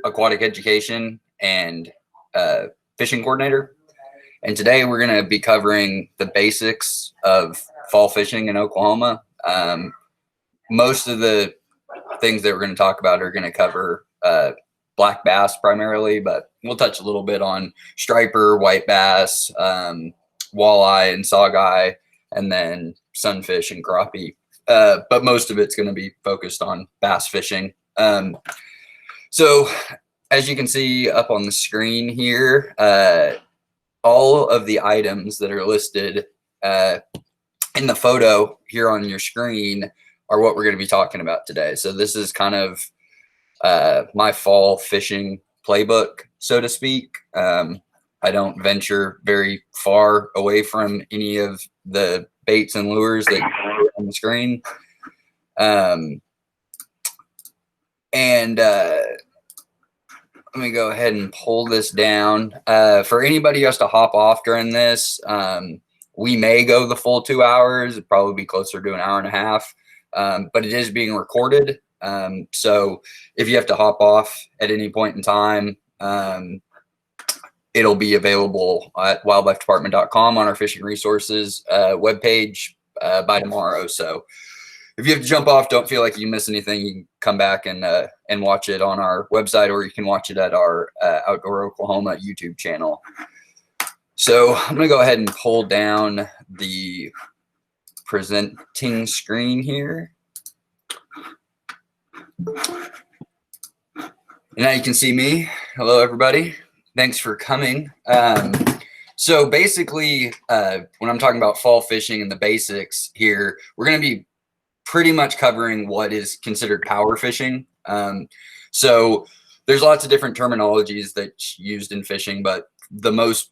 aquatic education and fishing coordinator. And today we're going to be covering the basics of fall fishing in Oklahoma. Most of the things that we're going to talk about are going to cover black bass primarily, but we'll touch a little bit on striper, white bass, walleye and saugeye, and then sunfish and crappie. But most of it's going to be focused on bass fishing. So as you can see up on the screen here, all of the items that are listed in the photo here on your screen are what we're going to be talking about today. So this is kind of my fall fishing playbook, so to speak. I don't venture very far away from any of the baits and lures that you see on the screen. Let me go ahead and pull this down. For anybody who has to hop off during this, we may go the full 2 hours. It'd probably be closer to an hour and a half, but it is being recorded. So if you have to hop off at any point in time, it'll be available at wildlifedepartment.com on our fishing resources webpage by tomorrow. So if you have to jump off, don't feel like you miss anything. You can come back and watch it on our website, or you can watch it at our Outdoor Oklahoma YouTube channel. So I'm going to go ahead and pull down the presenting screen here. And now you can see me. Hello, everybody. Thanks for coming. So basically, when I'm talking about fall fishing and the basics here, we're going to be pretty much covering what is considered power fishing. So there's lots of different terminologies that's used in fishing, but the most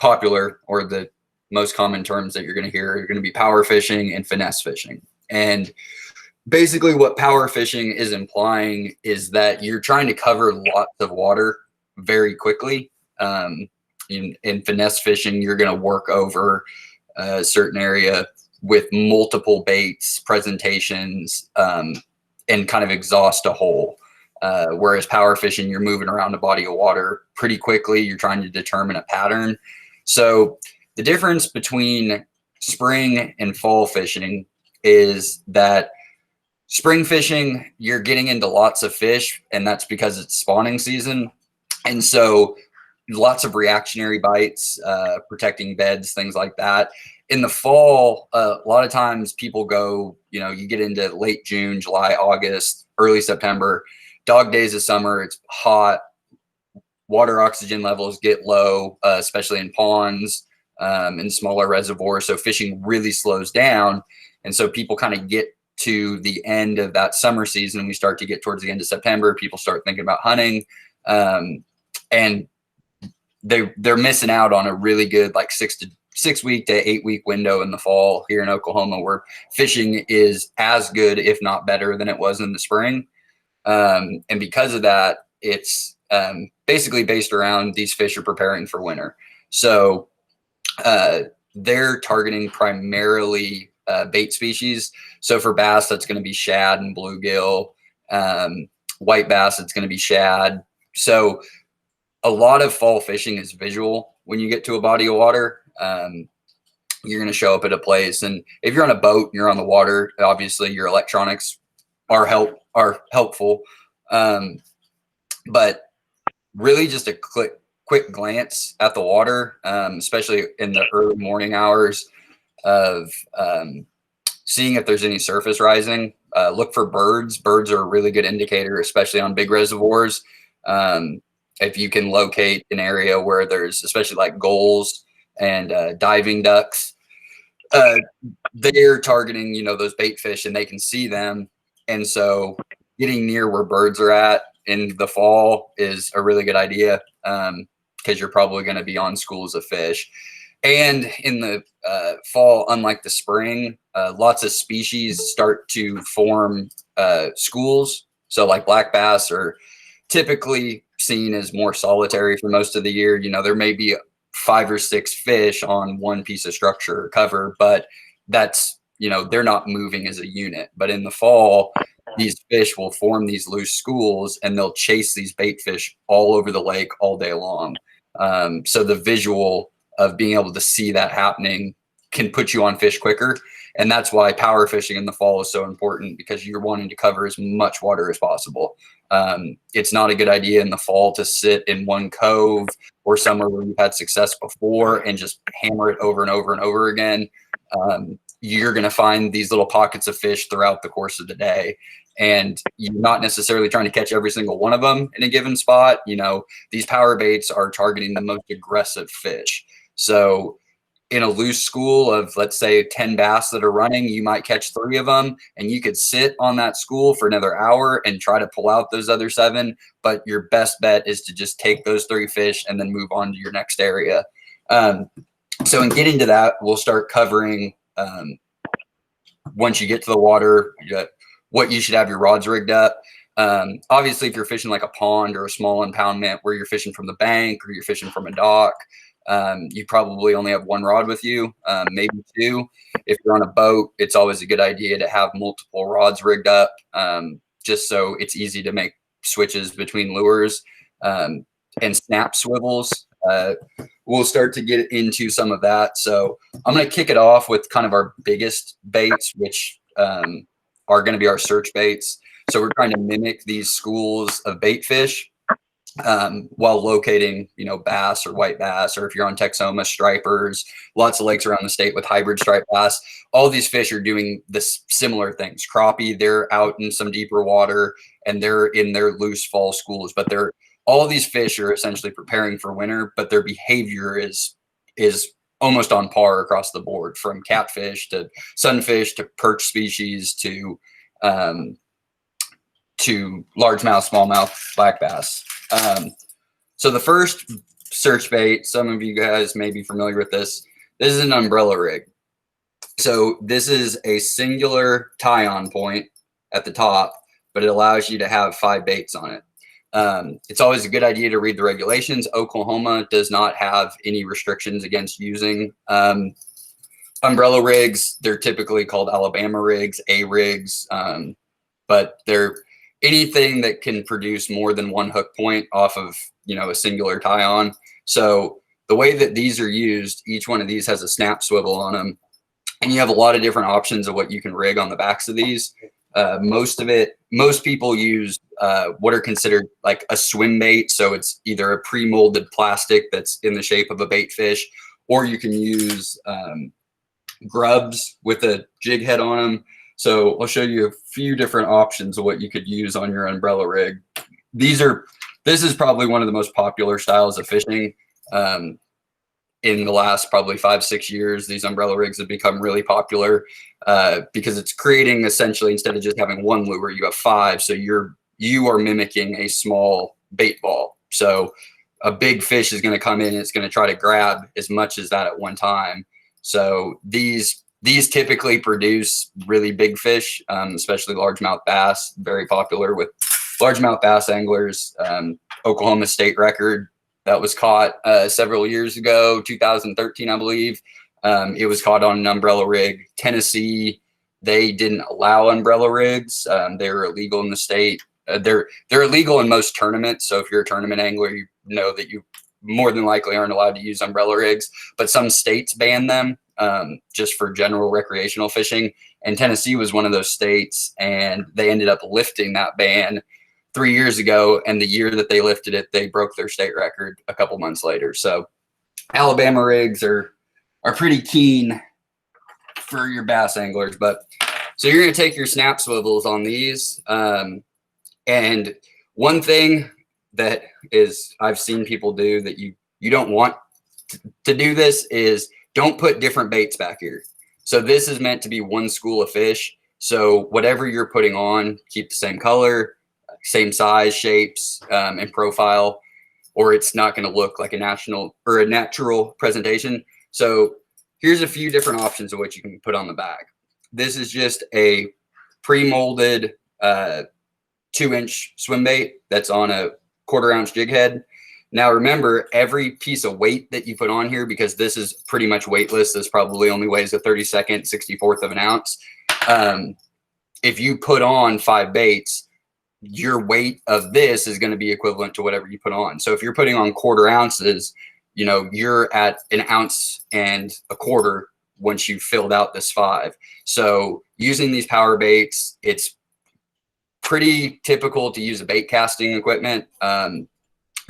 popular or the most common terms that you're going to hear are going to be power fishing and finesse fishing. And basically what power fishing is implying is that you're trying to cover lots of water very quickly. In finesse fishing, you're going to work over a certain area with multiple baits, presentations, and kind of exhaust a hole. Whereas power fishing, you're moving around a body of water pretty quickly. You're trying to determine a pattern. So the difference between spring and fall fishing is that spring fishing, you're getting into lots of fish, and that's because it's spawning season. And so lots of reactionary bites, protecting beds, things like that. In the fall, a lot of times people go, you get into late June, July, August, early September, dog days of summer, it's hot, water oxygen levels get low, especially in ponds and smaller reservoirs. So fishing really slows down. And so people kind of get to the end of that summer season. We start to get towards the end of September. People start thinking about hunting. And they're missing out on a really good, like 6 week to 8 week window in the fall here in Oklahoma, where fishing is as good, if not better, than it was in the spring. And because of that, it's basically based around these fish are preparing for winter. So they're targeting primarily bait species. So for bass, that's going to be shad and bluegill. White bass, it's going to be shad. So a lot of fall fishing is visual. When you get to a body of water, you're going to show up at a place, and if you're on a boat and you're on the water, obviously your electronics are helpful. But really just a quick glance at the water, especially in the early morning hours, of seeing if there's any surface rising. Look for birds. Birds are a really good indicator, especially on big reservoirs. If you can locate an area where there's, especially like gulls and diving ducks, they're targeting, those bait fish, and they can see them. And so getting near where birds are at in the fall is a really good idea, because you're probably going to be on schools of fish. And in the fall, unlike the spring, lots of species start to form schools. So like black bass are typically seen as more solitary for most of the year. There may be 5 or 6 fish on one piece of structure or cover, but that's, they're not moving as a unit. But in the fall, these fish will form these loose schools and they'll chase these bait fish all over the lake all day long. So the visual of being able to see that happening can put you on fish quicker. And that's why power fishing in the fall is so important, because you're wanting to cover as much water as possible. It's not a good idea in the fall to sit in one cove or somewhere where you've had success before and just hammer it over and over and over again. You're going to find these little pockets of fish throughout the course of the day. And you're not necessarily trying to catch every single one of them in a given spot. You know, these power baits are targeting the most aggressive fish. So in a loose school of, let's say, 10 bass that are running, you might catch 3 of them, and you could sit on that school for another hour and try to pull out those other 7. But your best bet is to just take those 3 fish and then move on to your next area. So in getting to that, we'll start covering, once you get to the water, what you should have your rods rigged up. Obviously, if you're fishing like a pond or a small impoundment where you're fishing from the bank or you're fishing from a dock, you probably only have 1 rod with you, maybe 2. If you're on a boat, it's always a good idea to have multiple rods rigged up, just so it's easy to make switches between lures, and snap swivels. We'll start to get into some of that. So I'm going to kick it off with kind of our biggest baits, which are going to be our search baits. So we're trying to mimic these schools of bait fish, while locating, you know, bass or white bass, or if you're on Texoma, stripers, lots of lakes around the state with hybrid striped bass. All these fish are doing this similar things. Crappie, they're out in some deeper water and they're in their loose fall schools, but all these fish are essentially preparing for winter, but their behavior is almost on par across the board, from catfish to sunfish to perch species to largemouth, smallmouth, black bass. So the first search bait, some of you guys may be familiar with this. This is an umbrella rig. So this is a singular tie-on point at the top, but it allows you to have 5 baits on it. It's always a good idea to read the regulations. Oklahoma does not have any restrictions against using umbrella rigs. They're typically called Alabama rigs, A rigs, but they're anything that can produce more than 1 hook point off of, you know, a singular tie-on. So the way that these are used, each one of these has a snap swivel on them, and you have a lot of different options of what you can rig on the backs of these. Most people use what are considered like a swim bait. So it's either a pre-molded plastic that's in the shape of a bait fish, or you can use grubs with a jig head on them. So I'll show you a few different options of what you could use on your umbrella rig. This is probably one of the most popular styles of fishing. In the last probably 5-6 years, these umbrella rigs have become really popular because it's creating, essentially, instead of just having 1 lure, you have 5. So you are mimicking a small bait ball. So a big fish is going to come in and it's going to try to grab as much as that at one time. So these typically produce really big fish, especially largemouth bass, very popular with largemouth bass anglers. Oklahoma state record that was caught several years ago, 2013, I believe. It was caught on an umbrella rig. Tennessee, they didn't allow umbrella rigs. They were illegal in the state. They're illegal in most tournaments. So if you're a tournament angler, you know that you more than likely aren't allowed to use umbrella rigs, but some states ban them just for general recreational fishing. And Tennessee was one of those states, and they ended up lifting that ban 3 years ago. And the year that they lifted it, they broke their state record a couple months later. So Alabama rigs are pretty keen for your bass anglers. But so you're going to take your snap swivels on these. And one thing that is I've seen people do that you don't want to do this is don't put different baits back here. So this is meant to be 1 school of fish. So whatever you're putting on, keep the same color, same size, shapes, and profile, or it's not going to look like a natural presentation. So here's a few different options of what you can put on the bag. This is just a pre-molded 2-inch swim bait that's on a 1/4 ounce jig head. Now remember, every piece of weight that you put on here, because this is pretty much weightless, this probably only weighs a 32nd, 64th of an ounce. if you put on 5 baits, your weight of this is going to be equivalent to whatever you put on. So if you're putting on 1/4 ounces, you know, you're at 1 ounce and 1/4 once you've filled out this 5. So using these power baits, it's pretty typical to use a bait casting equipment.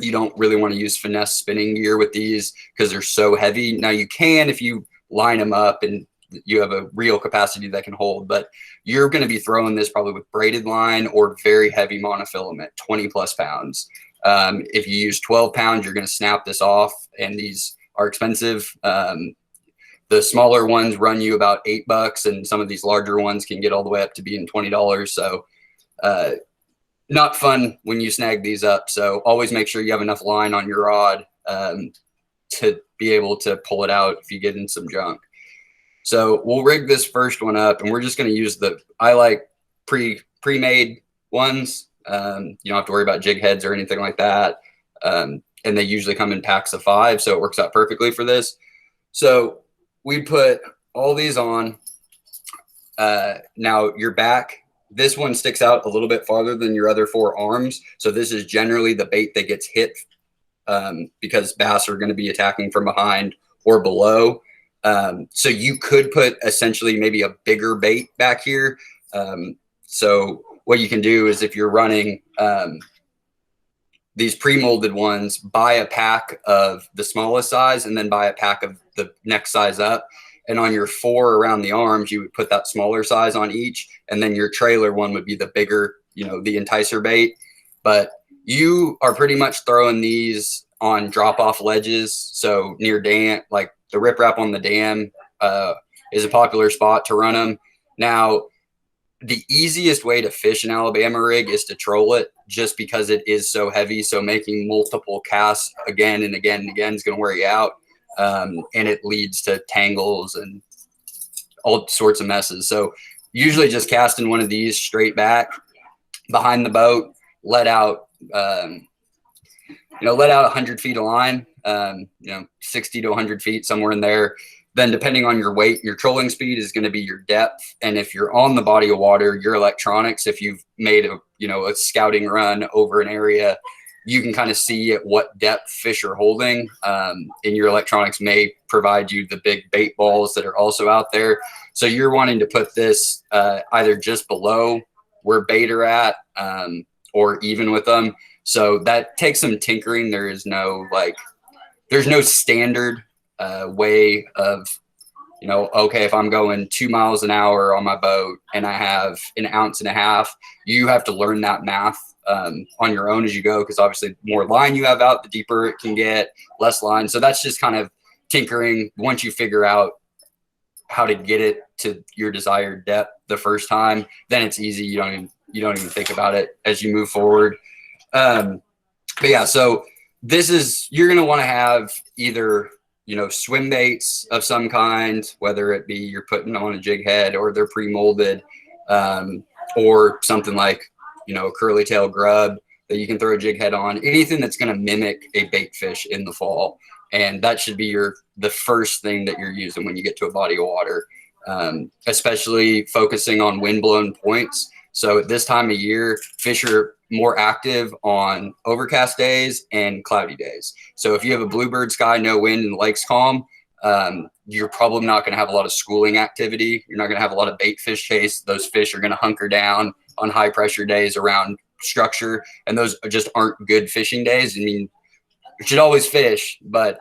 You don't really want to use finesse spinning gear with these because they're so heavy. Now you can if you line them up and you have a real capacity that can hold, but you're going to be throwing this probably with braided line or very heavy monofilament, 20+ pounds. If you use 12 pounds, you're going to snap this off, and these are expensive. The smaller ones run you about $8, and some of these larger ones can get all the way up to being $20. So not fun when you snag these up. So always make sure you have enough line on your rod to be able to pull it out if you get in some junk. So we'll rig this first one up, and we're just going to use I like pre-made ones. You don't have to worry about jig heads or anything like that. And they usually come in packs of 5, so it works out perfectly for this. So we put all these on. Now your back, this one sticks out a little bit farther than your other 4 arms. So this is generally the bait that gets hit because bass are going to be attacking from behind or below. So you could put essentially maybe a bigger bait back here. So what you can do is if you're running these pre-molded ones, buy a pack of the smallest size and then buy a pack of the next size up. And on your 4 around the arms, you would put that smaller size on each. And then your trailer one would be the bigger, you know, the enticer bait. But you are pretty much throwing these on drop-off ledges. So near dam, like the riprap on the dam is a popular spot to run them. Now, the easiest way to fish an Alabama rig is to troll it just because it is so heavy. So making multiple casts again and again and again is going to wear you out. And it leads to tangles and all sorts of messes. So usually just casting one of these straight back behind the boat, let out 100 feet of line, 60 to 100 feet, somewhere in there. Then depending on your weight, your trolling speed is going to be your depth. And if you're on the body of water, your electronics, if you've made a scouting run over an area, you can kind of see at what depth fish are holding. And your electronics may provide you the big bait balls that are also out there. So you're wanting to put this either just below where bait are at or even with them. So that takes some tinkering. There's no standard way of, okay, if I'm going 2 miles an hour on my boat and I have 1.5 ounces, you have to learn that math on your own as you go, because obviously the more line you have out, the deeper it can get, less line. So that's just kind of tinkering. Once you figure out how to get it to your desired depth the first time, then it's easy. You don't even think about it as you move forward. But yeah, so you're going to want to have either swim baits of some kind, whether it be you're putting on a jig head or they're pre-molded, or something like, a curly tail grub that you can throw a jig head on, anything that's going to mimic a bait fish in the fall. And that should be the first thing that you're using when you get to a body of water, especially focusing on windblown points. So at this time of year, fish are more active on overcast days and cloudy days. So if you have a bluebird sky, no wind, and the lake's calm, you're probably not going to have a lot of schooling activity. You're not going to have a lot of bait fish chase. Those fish are going to hunker down on high pressure days around structure. And those just aren't good fishing days. I mean, you should always fish, but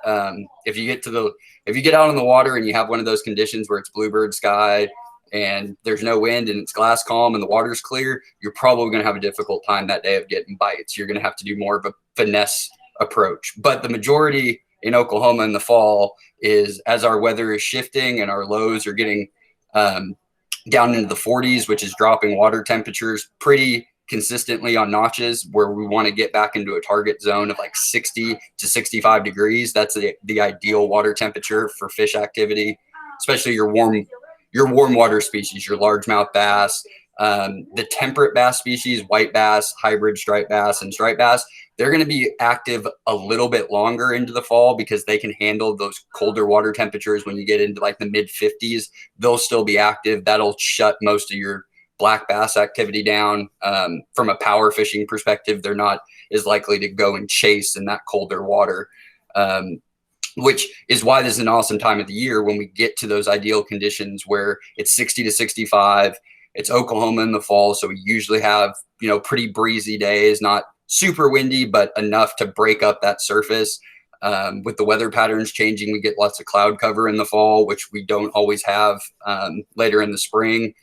if you get out on the water and you have one of those conditions where it's bluebird sky and there's no wind and it's glass calm and the water's clear, you're probably going to have a difficult time that day of getting bites. You're going to have to do more of a finesse approach. But the majority in Oklahoma in the fall is, as our weather is shifting and our lows are getting down into the 40s, which is dropping water temperatures pretty consistently on notches, where we want to get back into a target zone of like 60 to 65 degrees. That's the ideal water temperature for fish activity, especially your warm water species, your largemouth bass, the temperate bass species, white bass, hybrid striped bass, and striped bass. They're going to be active a little bit longer into the fall because they can handle those colder water temperatures. When you get into like the mid 50s, they'll still be active. That'll shut most of your black bass activity down. From a power fishing perspective, they're not as likely to go and chase in that colder water, which is why this is an awesome time of the year when we get to those ideal conditions where it's 60 to 65. It's Oklahoma in the fall, so we usually have, you know, pretty breezy days, not super windy, but enough to break up that surface. With the weather patterns changing, we get lots of cloud cover in the fall, which we don't always have later in the spring,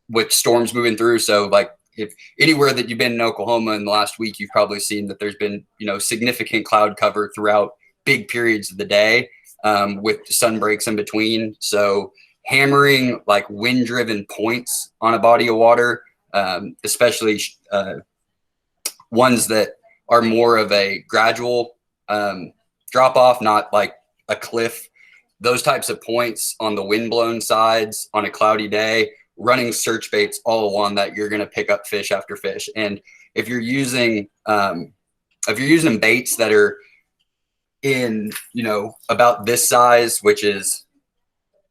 with storms moving through. So like if anywhere that you've been in Oklahoma in the last week, you've probably seen that there's been, you know, significant cloud cover throughout big periods of the day, with sun breaks in between. So hammering like wind driven points on a body of water, especially ones that are more of a gradual drop off, not like a cliff. Those types of points on the windblown sides on a cloudy day, running search baits all along that, you're going to pick up fish after fish. And if you're using baits that are in, you know, about this size, which is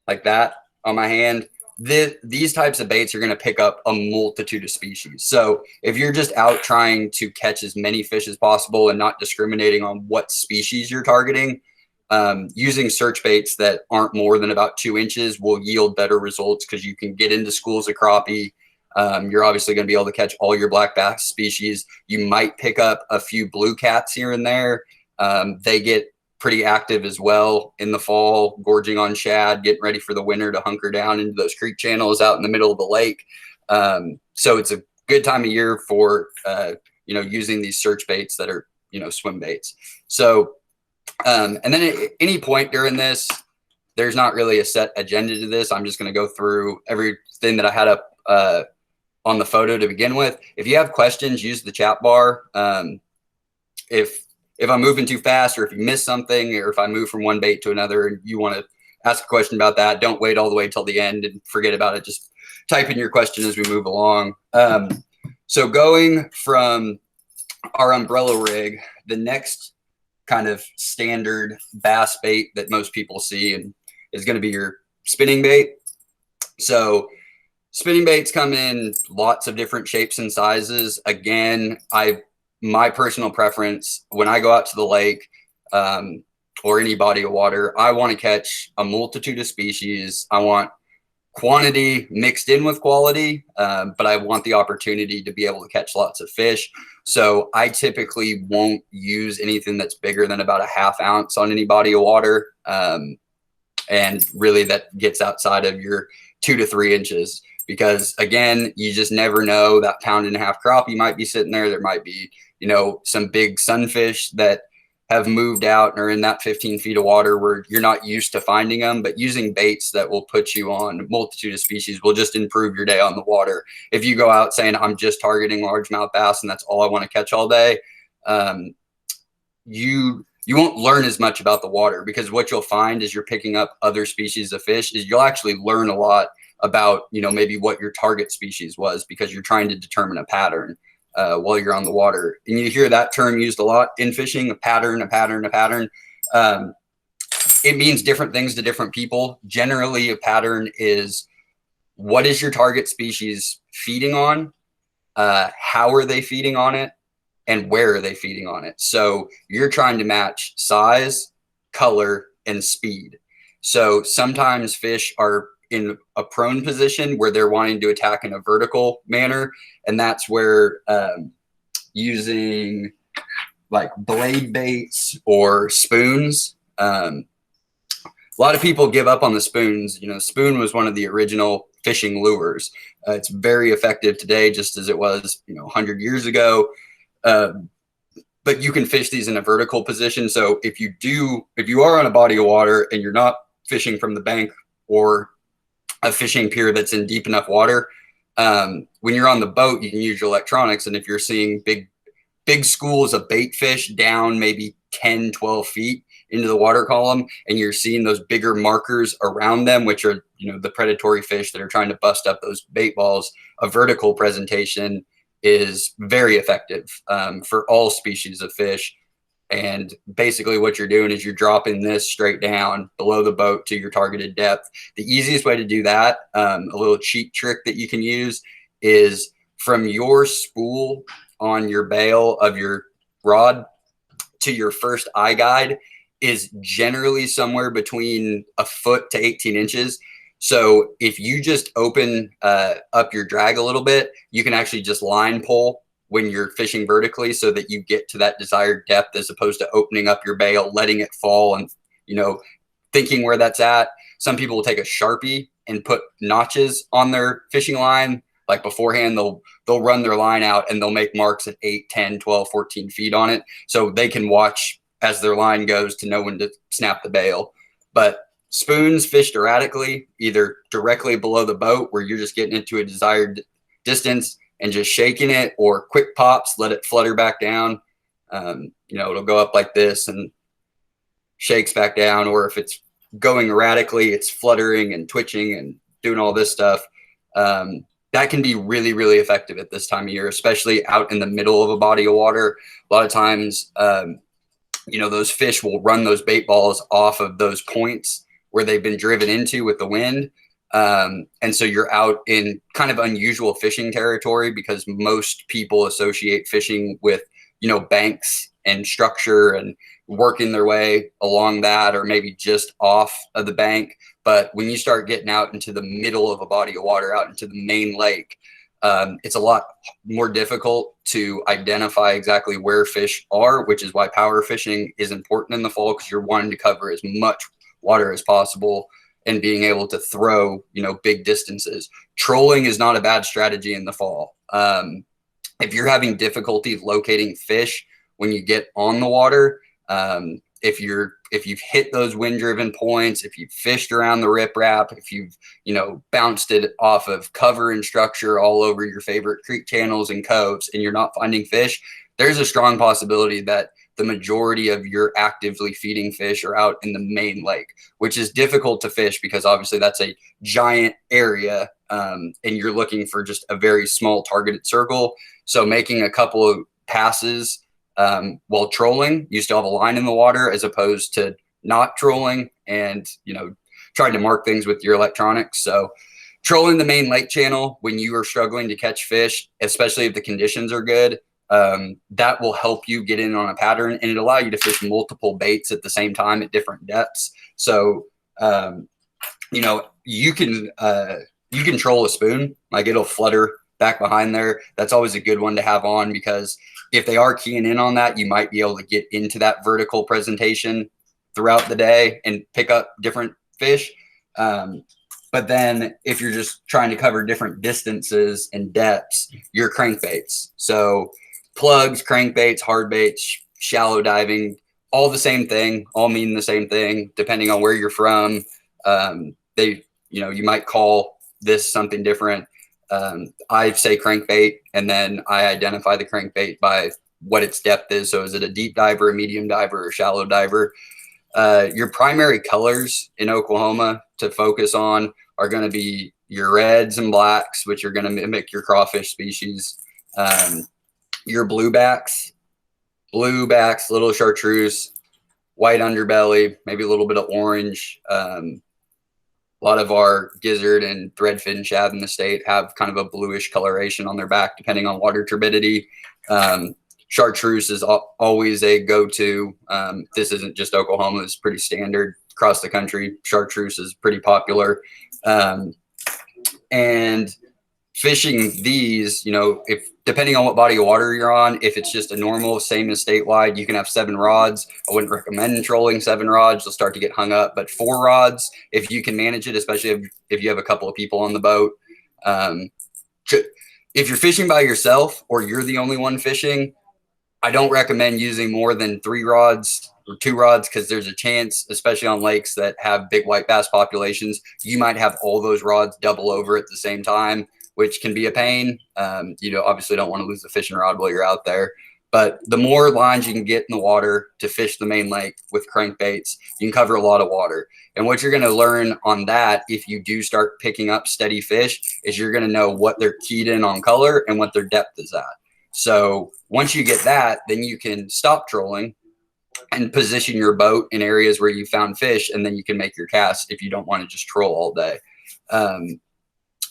like that on my hand, these types of baits are going to pick up a multitude of species. So if you're just out trying to catch as many fish as possible and not discriminating on what species you're targeting, using search baits that aren't more than about 2 inches will yield better results, because you can get into schools of crappie. You're obviously going to be able to catch all your black bass species. You might pick up a few blue cats here and there. They get pretty active as well in the fall, gorging on shad, getting ready for the winter to hunker down into those creek channels out in the middle of the lake. So it's a good time of year for, you know, using these search baits that are, you know, swim baits. So, and then at any point during this, there's not really a set agenda to this. I'm just going to go through everything that I had up on the photo to begin with. If you have questions, use the chat bar. If I'm moving too fast, or if you miss something, or if I move from one bait to another and you want to ask a question about that, don't wait all the way till the end and forget about it. Just type in your question as we move along. So going from our umbrella rig, the next kind of standard bass bait that most people see and is going to be your spinning bait. So spinning baits come in lots of different shapes and sizes. Again, my personal preference when I go out to the lake, or any body of water, I want to catch a multitude of species. I want quantity mixed in with quality, but I want the opportunity to be able to catch lots of fish. So I typically won't use anything that's bigger than about a ½ ounce on any body of water. And really that gets outside of your 2 to 3 inches, because again, you just never know. That 1.5 pound crappie might be sitting there. There might be, you know, some big sunfish that have moved out and are in that 15 feet of water where you're not used to finding them. But using baits that will put you on a multitude of species will just improve your day on the water. If you go out saying, I'm just targeting largemouth bass and that's all I want to catch all day, you won't learn as much about the water, because what you'll find is you're picking up other species of fish is you'll actually learn a lot about, you know, maybe what your target species was, because you're trying to determine a pattern while you're on the water. And you hear that term used a lot in fishing, a pattern, a pattern, a pattern. It means different things to different people. Generally, a pattern is, what is your target species feeding on? How are they feeding on it? And where are they feeding on it? So you're trying to match size, color, and speed. So sometimes fish are in a prone position where they're wanting to attack in a vertical manner. And that's where using like blade baits or spoons, a lot of people give up on the spoons. You know, spoon was one of the original fishing lures. It's very effective today, just as it was, you know, 100 years ago. But you can fish these in a vertical position. So if you are on a body of water and you're not fishing from the bank or a fishing pier that's in deep enough water, when you're on the boat, you can use your electronics. And if you're seeing big schools of bait fish down maybe 10, 12 feet into the water column, and you're seeing those bigger markers around them, which are, you know, the predatory fish that are trying to bust up those bait balls, a vertical presentation is very effective for all species of fish. And basically what you're doing is you're dropping this straight down below the boat to your targeted depth. The easiest way to do that, a little cheat trick that you can use, is from your spool on your bail of your rod to your first eye guide is generally somewhere between a foot to 18 inches. So if you just open up your drag a little bit, you can actually just line pull when you're fishing vertically so that you get to that desired depth, as opposed to opening up your bail, letting it fall and, you know, thinking where that's at. Some people will take a Sharpie and put notches on their fishing line. Like beforehand, they'll run their line out and they'll make marks at 8, 10, 12, 14 feet on it. So they can watch as their line goes to know when to snap the bail. But spoons fished erratically, either directly below the boat where you're just getting into a desired distance and just shaking it, or quick pops, let it flutter back down. You know, it'll go up like this and shakes back down. Or if it's going erratically, it's fluttering and twitching and doing all this stuff. That can be really, really effective at this time of year, especially out in the middle of a body of water. A lot of times, you know, those fish will run those bait balls off of those points where they've been driven into with the wind. And so you're out in kind of unusual fishing territory, because most people associate fishing with, you know, banks and structure and working their way along that, or maybe just off of the bank. But when you start getting out into the middle of a body of water, out into the main lake, it's a lot more difficult to identify exactly where fish are, which is why power fishing is important in the fall, because you're wanting to cover as much water as possible and being able to throw, you know, big distances. Trolling is not a bad strategy in the fall. If you're having difficulty locating fish when you get on the water, if you've hit those wind driven points, if you've fished around the riprap, if you've, you know, bounced it off of cover and structure all over your favorite creek channels and coves, and you're not finding fish, there's a strong possibility that the majority of your actively feeding fish are out in the main lake, which is difficult to fish because obviously that's a giant area, and you're looking for just a very small targeted circle. So making a couple of passes while trolling, you still have a line in the water, as opposed to not trolling and, you know, trying to mark things with your electronics. So trolling the main lake channel when you are struggling to catch fish, especially if the conditions are good, that will help you get in on a pattern, and it allow you to fish multiple baits at the same time at different depths. So, you know, you can troll a spoon, like it'll flutter back behind there. That's always a good one to have on, because if they are keying in on that, you might be able to get into that vertical presentation throughout the day and pick up different fish. But then if you're just trying to cover different distances and depths, your crankbaits. So plugs, crankbaits, hard baits, shallow diving, all the same thing, all mean the same thing, depending on where you're from. They, you know, you might call this something different. I say crankbait, and then I identify the crankbait by what its depth is. So is it a deep diver, a medium diver, or shallow diver? Your primary colors in Oklahoma to focus on are going to be your reds and blacks, which are going to mimic your crawfish species. Your bluebacks, little chartreuse, white underbelly, maybe a little bit of orange. A lot of our gizzard and threadfin shad in the state have kind of a bluish coloration on their back, depending on water turbidity. Chartreuse is always a go-to. This isn't just Oklahoma, it's pretty standard across the country. Chartreuse is pretty popular. And fishing these, you know, if depending on what body of water you're on, if it's just a normal, same as statewide, you can have 7 rods. I wouldn't recommend trolling 7 rods. You'll start to get hung up, but 4 rods, if you can manage it, especially if you have a couple of people on the boat. If you're fishing by yourself or you're the only one fishing, I don't recommend using more than 3 rods or 2 rods, because there's a chance, especially on lakes that have big white bass populations, you might have all those rods double over at the same time, which can be a pain. You know, obviously don't want to lose the fishing rod while you're out there. But the more lines you can get in the water to fish the main lake with crankbaits, you can cover a lot of water. And what you're going to learn on that, if you do start picking up steady fish, is you're going to know what they're keyed in on color and what their depth is at. So once you get that, then you can stop trolling and position your boat in areas where you found fish, and then you can make your cast if you don't want to just troll all day.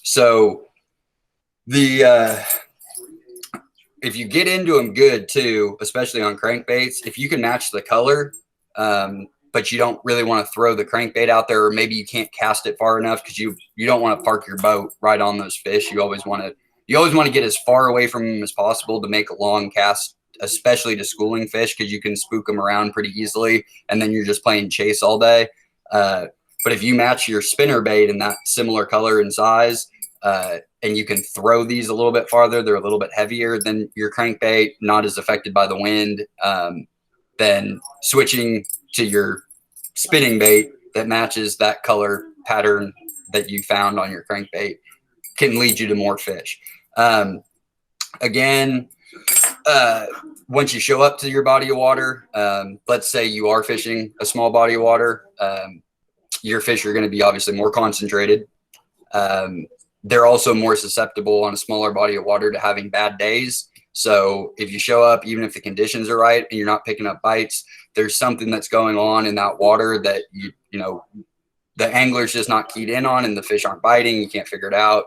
So the if you get into them good too, especially on crankbaits, if you can match the color, but you don't really want to throw the crankbait out there, or maybe you can't cast it far enough because you don't want to park your boat right on those fish. You always want to get as far away from them as possible to make a long cast, especially to schooling fish, because you can spook them around pretty easily, and then you're just playing chase all day. But if you match your spinner bait in that similar color and size, and you can throw these a little bit farther, they're a little bit heavier than your crankbait, not as affected by the wind, then switching to your spinning bait that matches that color pattern that you found on your crankbait can lead you to more fish. Again, once you show up to your body of water, let's say you are fishing a small body of water, your fish are going to be obviously more concentrated. They're also more susceptible on a smaller body of water to having bad days. So if you show up, even if the conditions are right and you're not picking up bites, there's something that's going on in that water that you know the angler's just not keyed in on, and the fish aren't biting. You can't figure it out.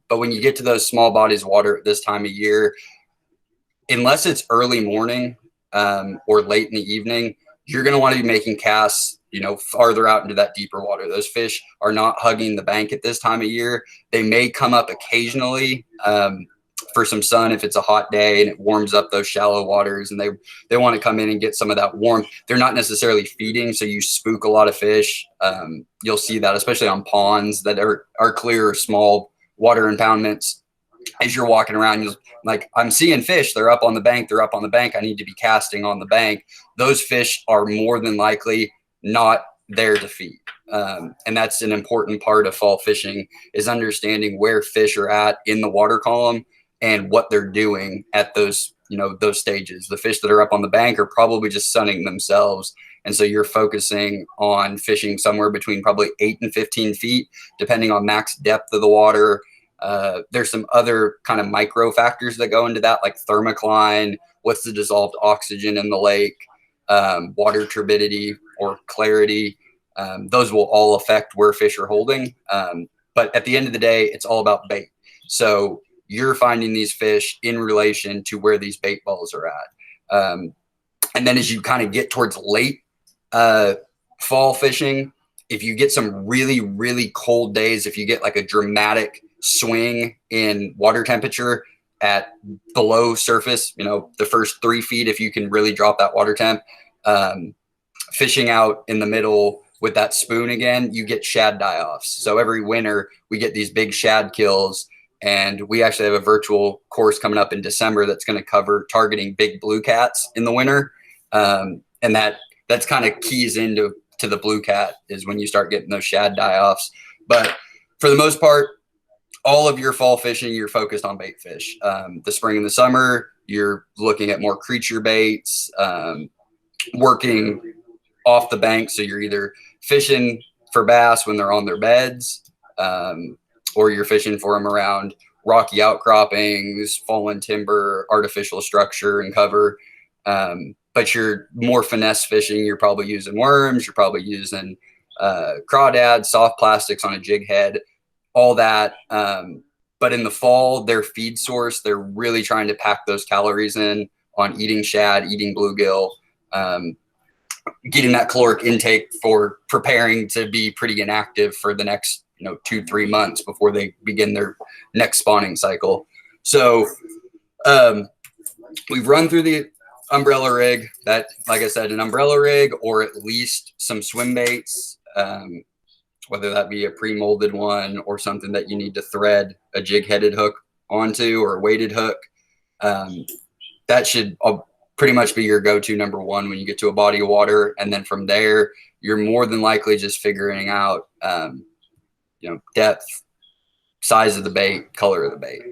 But when you get to those small bodies of water at this time of year, unless it's early morning or late in the evening, you're going to want to be making casts, farther out into that deeper water. Those fish are not hugging the bank at this time of year. They may come up occasionally for some sun if it's a hot day and it warms up those shallow waters, and they want to come in and get some of that warmth. They're not necessarily feeding, so you spook a lot of fish. You'll see that especially on ponds that are clear or small water impoundments. As you're walking around, you're like, I'm seeing fish. They're up on the bank. They're up on the bank. I need to be casting on the bank. Those fish are more than likely not there to feed. And that's an important part of fall fishing, is understanding where fish are at in the water column and what they're doing at those stages. The fish that are up on the bank are probably just sunning themselves. And so you're focusing on fishing somewhere between probably 8 and 15 feet, depending on max depth of the water. There's some other kind of micro factors that go into that, like thermocline, what's the dissolved oxygen in the lake, water turbidity or clarity. Those will all affect where fish are holding. But at the end of the day, it's all about bait. So you're finding these fish in relation to where these bait balls are at. And then as you kind of get towards late fall fishing, if you get some really, really cold days, if you get like a dramatic swing in water temperature at below surface, the first 3 feet, if you can really drop that water temp, fishing out in the middle with that spoon again, you get shad die-offs. So every winter we get these big shad kills, and we actually have a virtual course coming up in December that's going to cover targeting big blue cats in the winter. And that's kind of keys into the blue cat, is when you start getting those shad die-offs. But for the most part, all of your fall fishing, you're focused on bait fish. The spring and the summer, you're looking at more creature baits, working off the bank. So you're either fishing for bass when they're on their beds, or you're fishing for them around rocky outcroppings, fallen timber, artificial structure and cover. But you're more finesse fishing. You're probably using worms. You're probably using crawdads, soft plastics on a jig head, all that. But in the fall, their feed source, they're really trying to pack those calories in on eating shad, eating bluegill, getting that caloric intake for preparing to be pretty inactive for the next 2-3 months before they begin their next spawning cycle. So we've run through the umbrella rig. That, like I said, an umbrella rig, or at least some swim baits, whether that be a pre-molded one or something that you need to thread a jig-headed hook onto, or a weighted hook. That should pretty much be your go-to number one when you get to a body of water. And then from there, you're more than likely just figuring out depth, size of the bait, color of the bait.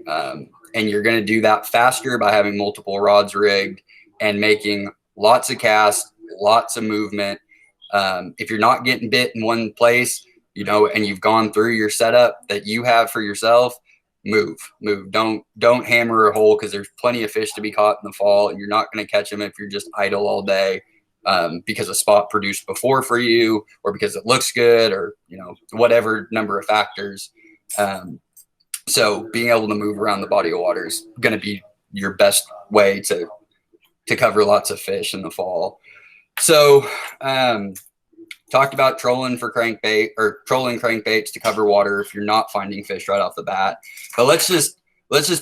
And you're going to do that faster by having multiple rods rigged and making lots of casts, lots of movement. If you're not getting bit in one place, and you've gone through your setup that you have for yourself, move. Don't hammer a hole, because there's plenty of fish to be caught in the fall, and you're not going to catch them if you're just idle all day. because a spot produced before for you, or because it looks good, or, you know, whatever number of factors. So being able to move around the body of water is going to be your best way to cover lots of fish in the fall. So, talked about trolling for crankbait, or trolling crankbaits to cover water if you're not finding fish right off the bat. But let's just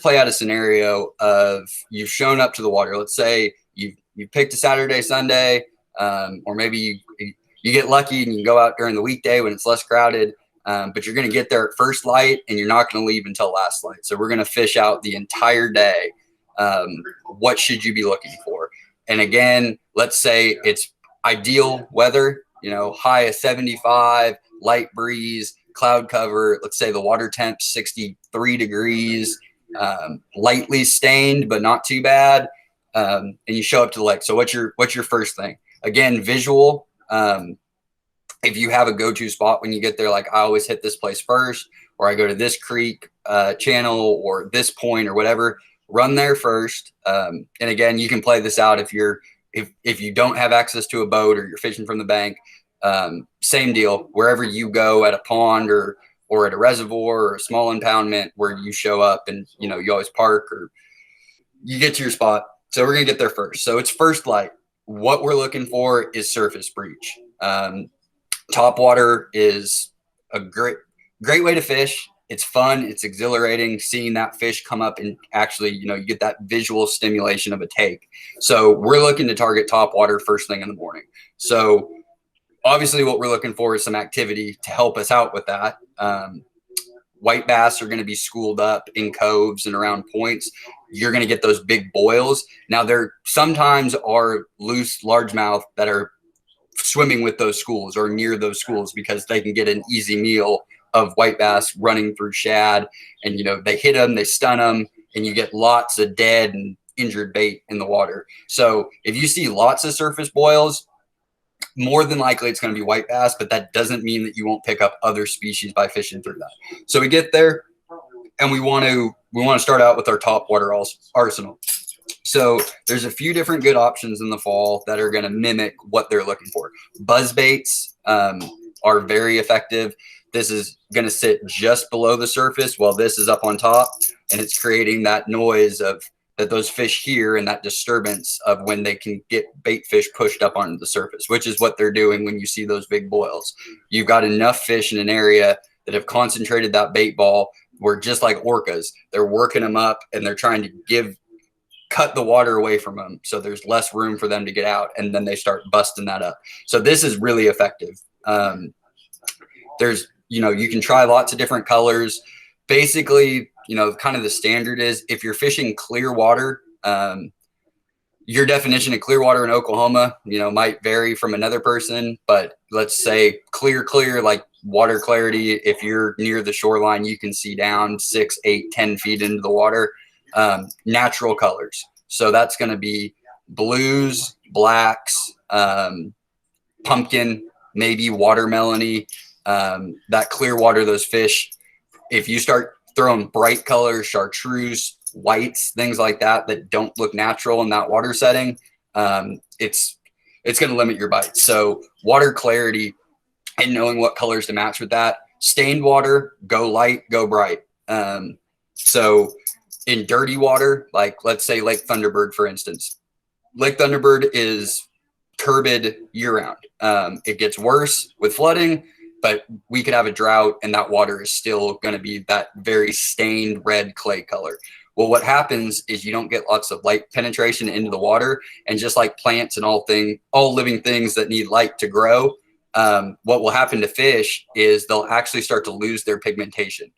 play out a scenario of you've shown up to the water. Let's say you picked a Saturday, Sunday, or maybe you get lucky and you can go out during the weekday when it's less crowded. But you're going to get there at first light and you're not going to leave until last light. So we're going to fish out the entire day. What should you be looking for? And again, let's say it's ideal weather, you know, high of 75, light breeze, cloud cover. Let's say the water temp 63 degrees, lightly stained, but not too bad. And you show up to the lake. So what's your first thing? Again, visual. If you have a go-to spot when you get there, like I always hit this place first, or I go to this creek channel or this point or whatever, run there first. And again, you can play this out if you don't have access to a boat or you're fishing from the bank. Same deal, wherever you go at a pond or at a reservoir or a small impoundment where you show up and, you know, you always park or you get to your spot. So we're going to get there first. So it's first light. What we're looking for is surface breach. Top water is a great way to fish. It's fun. It's exhilarating seeing that fish come up and actually, you know, you get that visual stimulation of a take. So we're looking to target top water first thing in the morning. So obviously what we're looking for is some activity to help us out with that. White bass are going to be schooled up in coves and around points. You're going to get those big boils. Now there sometimes are loose largemouth that are swimming with those schools or near those schools because they can get an easy meal of white bass running through shad, and, you know, they hit them, they stun them, and you get lots of dead and injured bait in the water. So if you see lots of surface boils, more than likely it's going to be white bass, but that doesn't mean that you won't pick up other species by fishing through that. So we get there and we want to start out with our top water arsenal. So there's a few different good options in the fall that are going to mimic what they're looking for. Buzz baits are very effective. This is going to sit just below the surface while this is up on top, and it's creating that noise that those fish hear, and that disturbance of when they can get bait fish pushed up onto the surface, which is what they're doing when you see those big boils. You've got enough fish in an area that have concentrated that bait ball where, just like orcas, they're working them up and they're trying to cut the water away from them so there's less room for them to get out, and then they start busting that up. So this is really effective. There's, you know, you can try lots of different colors. Basically, you know, kind of the standard is if you're fishing clear water, your definition of clear water in Oklahoma, you know, might vary from another person, but let's say clear, like water clarity. If you're near the shoreline, you can see down 6, 8, 10 feet into the water. Natural colors. So that's going to be blues, blacks, pumpkin, maybe watermelony, that clear water, those fish. If you start throwing bright colors, chartreuse, whites, things like that don't look natural in that water setting, it's going to limit your bites. So water clarity and knowing what colors to match with that. Stained water, go light, go bright. So in dirty water, like let's say Lake Thunderbird, for instance, Lake Thunderbird is turbid year round. It gets worse with flooding, but we could have a drought and that water is still going to be that very stained red clay color. Well, what happens is you don't get lots of light penetration into the water, and just like plants and all living things that need light to grow, what will happen to fish is they'll actually start to lose their pigmentation.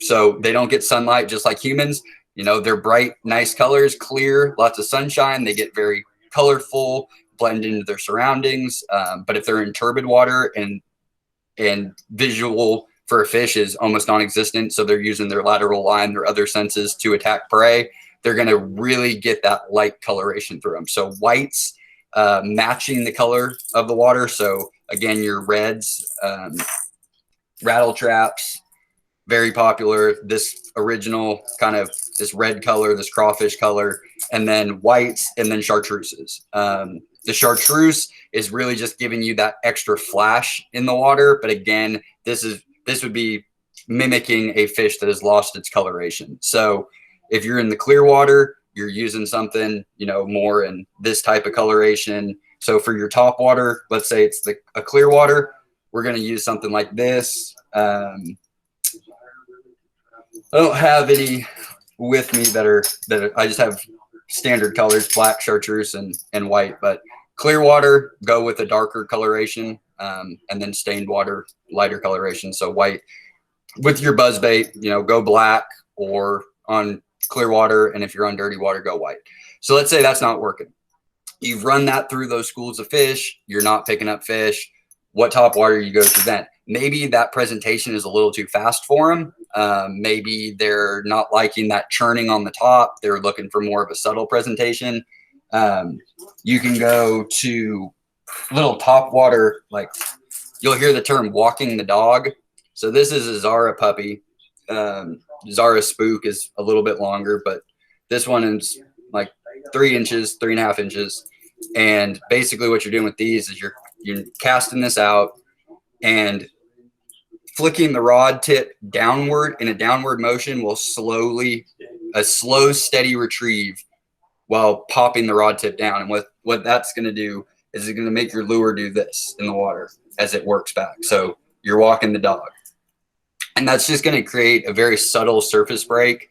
So they don't get sunlight just like humans. You know, they're bright, nice colors, clear, lots of sunshine. They get very colorful, blend into their surroundings. But if they're in turbid water and visual for a fish is almost non-existent, so they're using their lateral line, their other senses to attack prey, they're going to really get that light coloration through them. So whites matching the color of the water. So again, your reds, rattle traps, very popular. This original kind of this red color, this crawfish color, and then whites, and then chartreuses. The chartreuse is really just giving you that extra flash in the water. But again, this would be mimicking a fish that has lost its coloration. So if you're in the clear water, you're using something, you know, more in this type of coloration. So for your top water, let's say it's a clear water, we're going to use something like this. I don't have any with me that I just have standard colors, black, chartreuse, and white. But clear water, go with a darker coloration, and then stained water, lighter coloration. So white. With your buzzbait, you know, go black, or on clear water, and if you're on dirty water, go white. So let's say that's not working. You've run that through those schools of fish. You're not picking up fish. What top water you go to then? Maybe that presentation is a little too fast for them. Maybe they're not liking that churning on the top. They're looking for more of a subtle presentation. You can go to little top water, like you'll hear the term walking the dog. So this is a Zara puppy. Zara spook is a little bit longer, but this one is like 3 inches, 3.5 inches. And basically what you're doing with these is you're casting this out and flicking the rod tip downward in a downward motion will a slow, steady retrieve while popping the rod tip down. And what that's going to do is it's going to make your lure do this in the water as it works back. So you're walking the dog. And that's just going to create a very subtle surface break.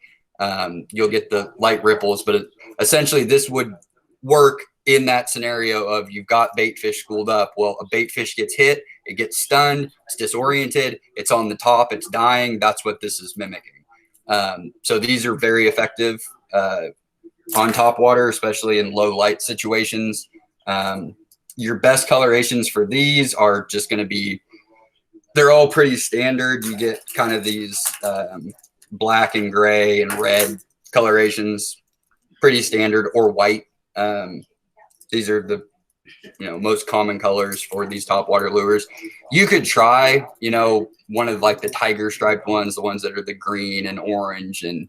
You'll get the light ripples, but essentially this would work in that scenario of you've got bait fish schooled up. Well, a bait fish gets hit, it gets stunned, it's disoriented, it's on the top, it's dying. That's what this is mimicking. So these are very effective on top water, especially in low light situations. Your best colorations for these are just going to be, they're all pretty standard. You get kind of these black and gray and red colorations, pretty standard, or white. These are the most common colors for these top water lures. You could try one of like the tiger striped ones, the ones that are the green and orange and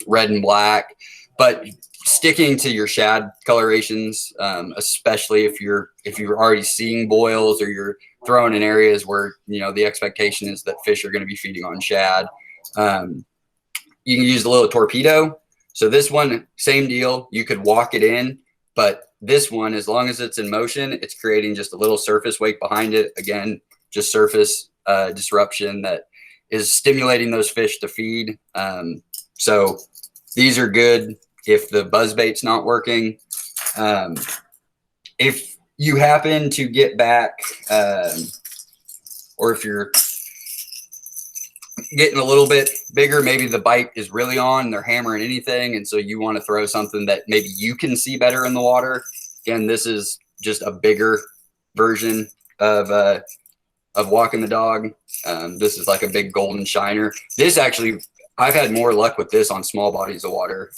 red and black, but sticking to your shad colorations, especially if you're already seeing boils or you're throwing in areas where the expectation is that fish are going to be feeding on shad. You can use a little torpedo. So this one, same deal. You could walk it in, but this one, as long as it's in motion, it's creating just a little surface wake behind it. Again, just surface disruption that is stimulating those fish to feed. So these are good if the buzzbait's not working. If you happen to get back, or if you're getting a little bit bigger, maybe the bite is really on, they're hammering anything, and so you want to throw something that maybe you can see better in the water. Again, this is just a bigger version of walking the dog. This is like a big golden shiner. This actually, I've had more luck with this on small bodies of water.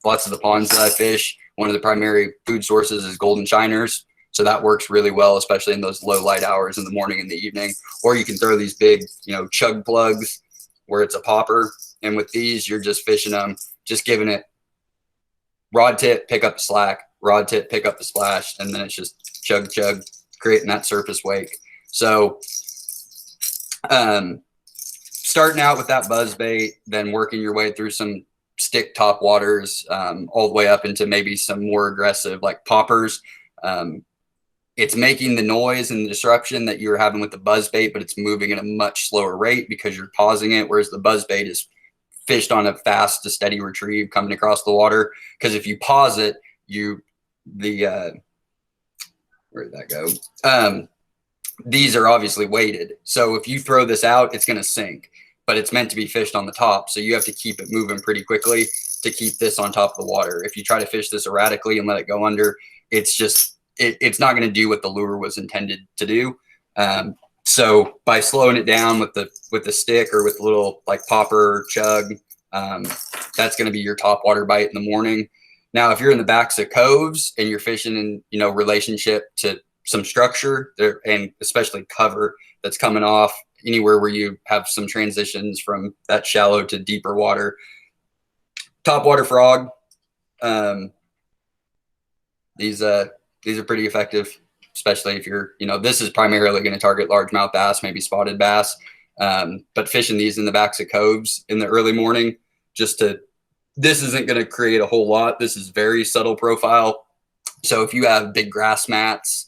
Lots of the ponds that I fish, one of the primary food sources is golden shiners. So that works really well, especially in those low light hours in the morning and the evening. Or you can throw these big, chug plugs where it's a popper. And with these, you're just fishing them, just giving it rod tip, pick up the slack, rod tip, pick up the splash. And then it's just chug, chug, creating that surface wake. So starting out with that buzz bait, then working your way through some stick top waters, all the way up into maybe some more aggressive like poppers. It's making the noise and the disruption that you're having with the buzz bait, but it's moving at a much slower rate because you're pausing it. Whereas the buzz bait is fished on a fast to steady retrieve coming across the water. Because if you pause it, where did that go? These are obviously weighted. So if you throw this out, it's going to sink, but it's meant to be fished on the top. So you have to keep it moving pretty quickly to keep this on top of the water. If you try to fish this erratically and let it go under, it's just, it's not going to do what the lure was intended to do. So by slowing it down with the stick or with a little like popper or chug, that's going to be your top water bite in the morning. Now, if you're in the backs of coves and you're fishing in, relationship to some structure there, and especially cover that's coming off, anywhere where you have some transitions from that shallow to deeper water. Topwater frog. These are pretty effective, especially if you're, this is primarily going to target largemouth bass, maybe spotted bass. But fishing these in the backs of coves in the early morning, this isn't going to create a whole lot. This is very subtle profile. So if you have big grass mats,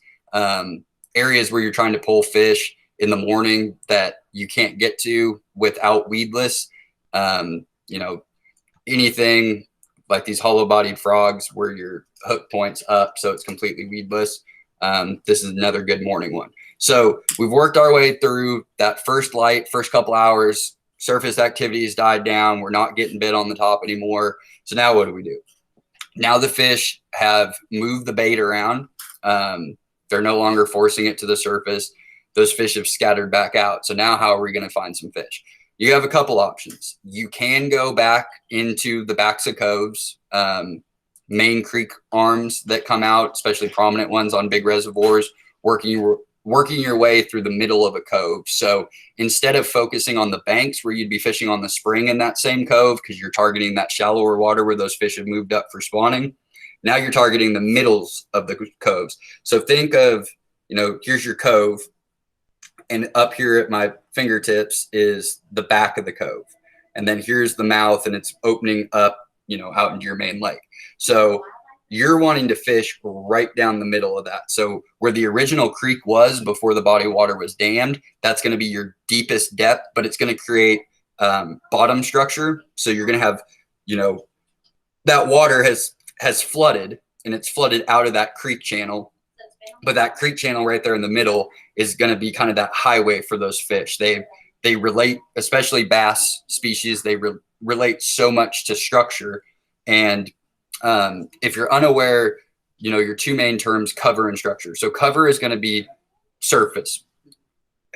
areas where you're trying to pull fish in the morning that you can't get to without weedless, anything like these hollow bodied frogs where your hook points up so it's completely weedless, this is another good morning one. So we've worked our way through that first couple hours. Surface activities died down. We're not getting bit on the top anymore. So now what do? Now the fish have moved the bait around. They're no longer forcing it to the surface. Those fish have scattered back out. So now how are we going to find some fish? You have a couple options. You can go back into the backs of coves, main creek arms that come out, especially prominent ones on big reservoirs, working your way through the middle of a cove. So instead of focusing on the banks where you'd be fishing on the spring in that same cove, because you're targeting that shallower water where those fish have moved up for spawning, now you're targeting the middles of the coves. So think of, here's your cove, and up here at my fingertips is the back of the cove. And then here's the mouth, and it's opening up, out into your main lake. So you're wanting to fish right down the middle of that. So where the original creek was before the body of water was dammed, that's going to be your deepest depth, but it's going to create bottom structure. So you're going to have, that water has flooded, and it's flooded out of that creek channel. But that creek channel right there in the middle is going to be kind of that highway for those fish. They relate, especially bass species, they relate so much to structure. And if you're unaware, your two main terms, cover and structure. So cover is going to be surface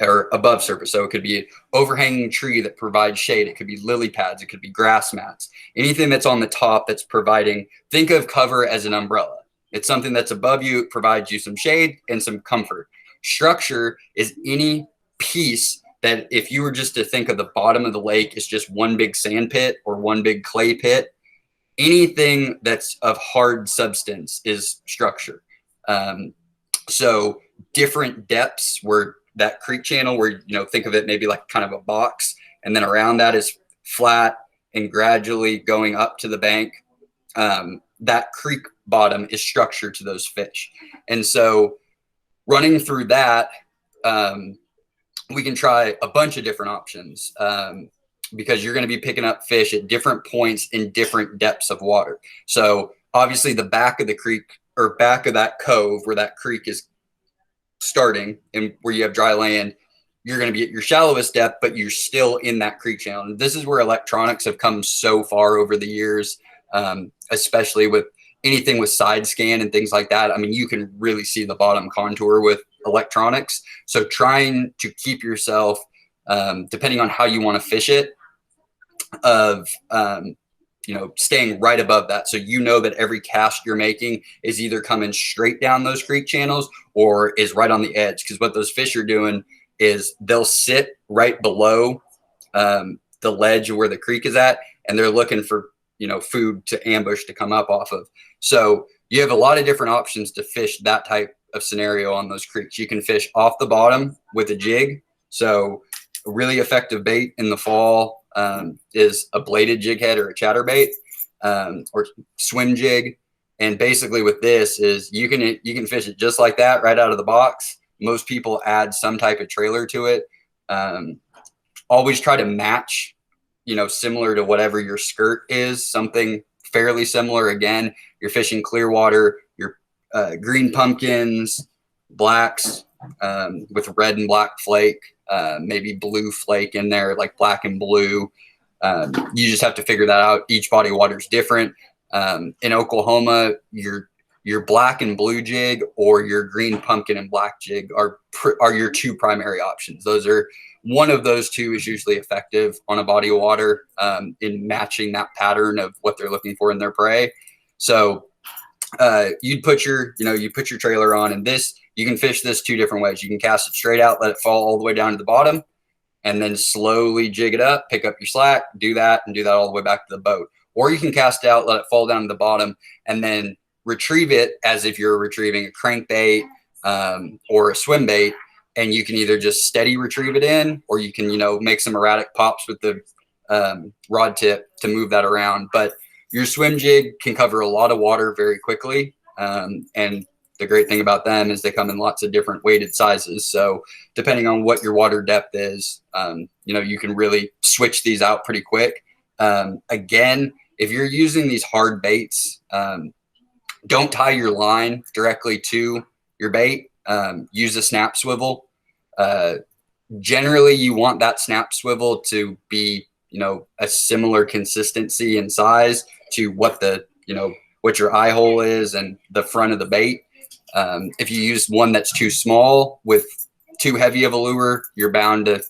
or above surface. So it could be an overhanging tree that provides shade. It could be lily pads. It could be grass mats. Anything that's on the top that's providing, think of cover as an umbrella. It's something that's above you. It provides you some shade and some comfort. Structure is any piece that, if you were just to think of the bottom of the lake as just one big sand pit or one big clay pit, anything that's of hard substance is structure. So different depths where that creek channel where, think of it maybe like kind of a box, and then around that is flat and gradually going up to the bank. That creek bottom is structure to those fish. And so running through that, we can try a bunch of different options, because you're going to be picking up fish at different points in different depths of water. So obviously the back of the creek, or back of that cove where that creek is starting and where you have dry land, you're going to be at your shallowest depth, but you're still in that creek channel. And this is where electronics have come so far over the years, especially with anything with side scan and things like that. I mean, you can really see the bottom contour with electronics. So trying to keep yourself, depending on how you want to fish it, staying right above that. So that every cast you're making is either coming straight down those creek channels or is right on the edge. Because what those fish are doing is they'll sit right below the ledge where the creek is at, and they're looking for, food to ambush to come up off of. So you have a lot of different options to fish that type of scenario on those creeks. You can fish off the bottom with a jig. So a really effective bait in the fall is a bladed jig head or a chatterbait, or swim jig. And basically with this is you can fish it just like that right out of the box. Most people add some type of trailer to it. Always try to match, similar to whatever your skirt is, something fairly similar. Again, you're fishing clear water, your green pumpkins, blacks with red and black flake, maybe blue flake in there, like black and blue. You just have to figure that out. Each body of water is different. In Oklahoma, your black and blue jig or your green pumpkin and black jig are your two primary options. One of those two is usually effective on a body of water in matching that pattern of what they're looking for in their prey. So you'd put your trailer on, and you can fish this two different ways. You can cast it straight out, let it fall all the way down to the bottom, and then slowly jig it up, pick up your slack, do that, and do that all the way back to the boat. Or you can cast out, let it fall down to the bottom, and then retrieve it as if you're retrieving a crankbait or a swim bait. And you can either just steady retrieve it in, or you can, make some erratic pops with the rod tip to move that around. But your swim jig can cover a lot of water very quickly. And the great thing about them is they come in lots of different weighted sizes. So depending on what your water depth is, you can really switch these out pretty quick. Again, if you're using these hard baits, don't tie your line directly to your bait. Use a snap swivel. Generally, you want that snap swivel to be, a similar consistency and size to what what your eye hole is and the front of the bait. If you use one that's too small with too heavy of a lure, you're bound to,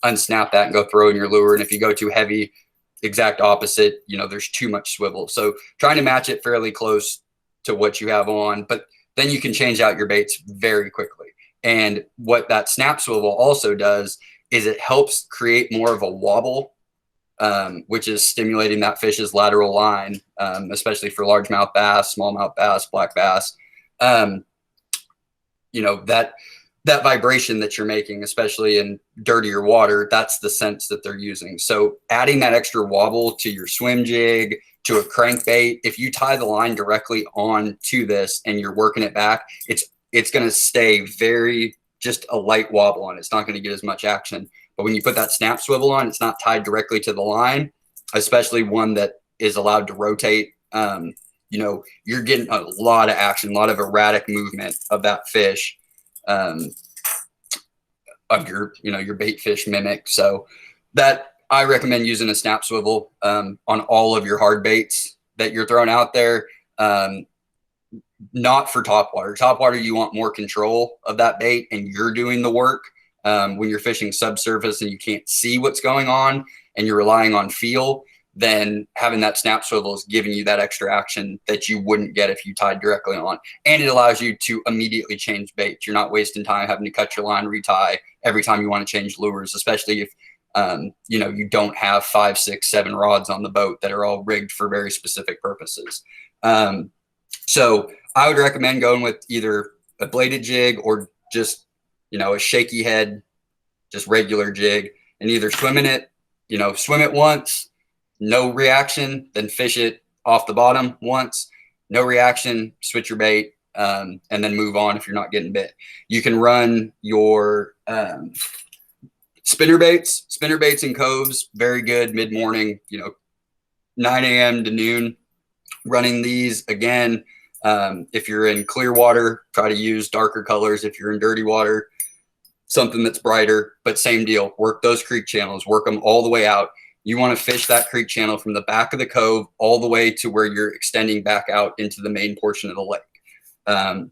unsnap that and go throw in your lure. And if you go too heavy, exact opposite, there's too much swivel. So trying to match it fairly close to what you have on, but then you can change out your baits very quickly. And what that snap swivel also does is it helps create more of a wobble, which is stimulating that fish's lateral line, especially for largemouth bass, smallmouth bass, black bass. That vibration that you're making, especially in dirtier water, that's the sense that they're using. So adding that extra wobble to your swim jig, to a crankbait, if you tie the line directly on to this and you're working it back, it's going to stay just a light wobble on it. It's not going to get as much action. But when you put that snap swivel on, it's not tied directly to the line, especially one that is allowed to rotate. You're getting a lot of action, a lot of erratic movement of that fish, of your bait fish mimic. So that I recommend using a snap swivel on all of your hard baits that you're throwing out there. Not for topwater. Topwater, you want more control of that bait and you're doing the work. When you're fishing subsurface and you can't see what's going on and you're relying on feel, then having that snap swivel is giving you that extra action that you wouldn't get if you tied directly on. And it allows you to immediately change bait. You're not wasting time having to cut your line, retie every time you want to change lures, especially if you don't have 5, 6, 7 rods on the boat that are all rigged for very specific purposes. So I would recommend going with either a bladed jig or just, a shaky head, just regular jig, and either swim it once, no reaction, then fish it off the bottom once, no reaction, switch your bait, and then move on if you're not getting bit. You can run your spinner baits in coves, very good mid-morning, 9 a.m. to noon. Running these again, if you're in clear water, try to use darker colors. If you're in dirty water, something that's brighter, but same deal. Work those creek channels, work them all the way out. You want to fish that creek channel from the back of the cove all the way to where you're extending back out into the main portion of the lake. And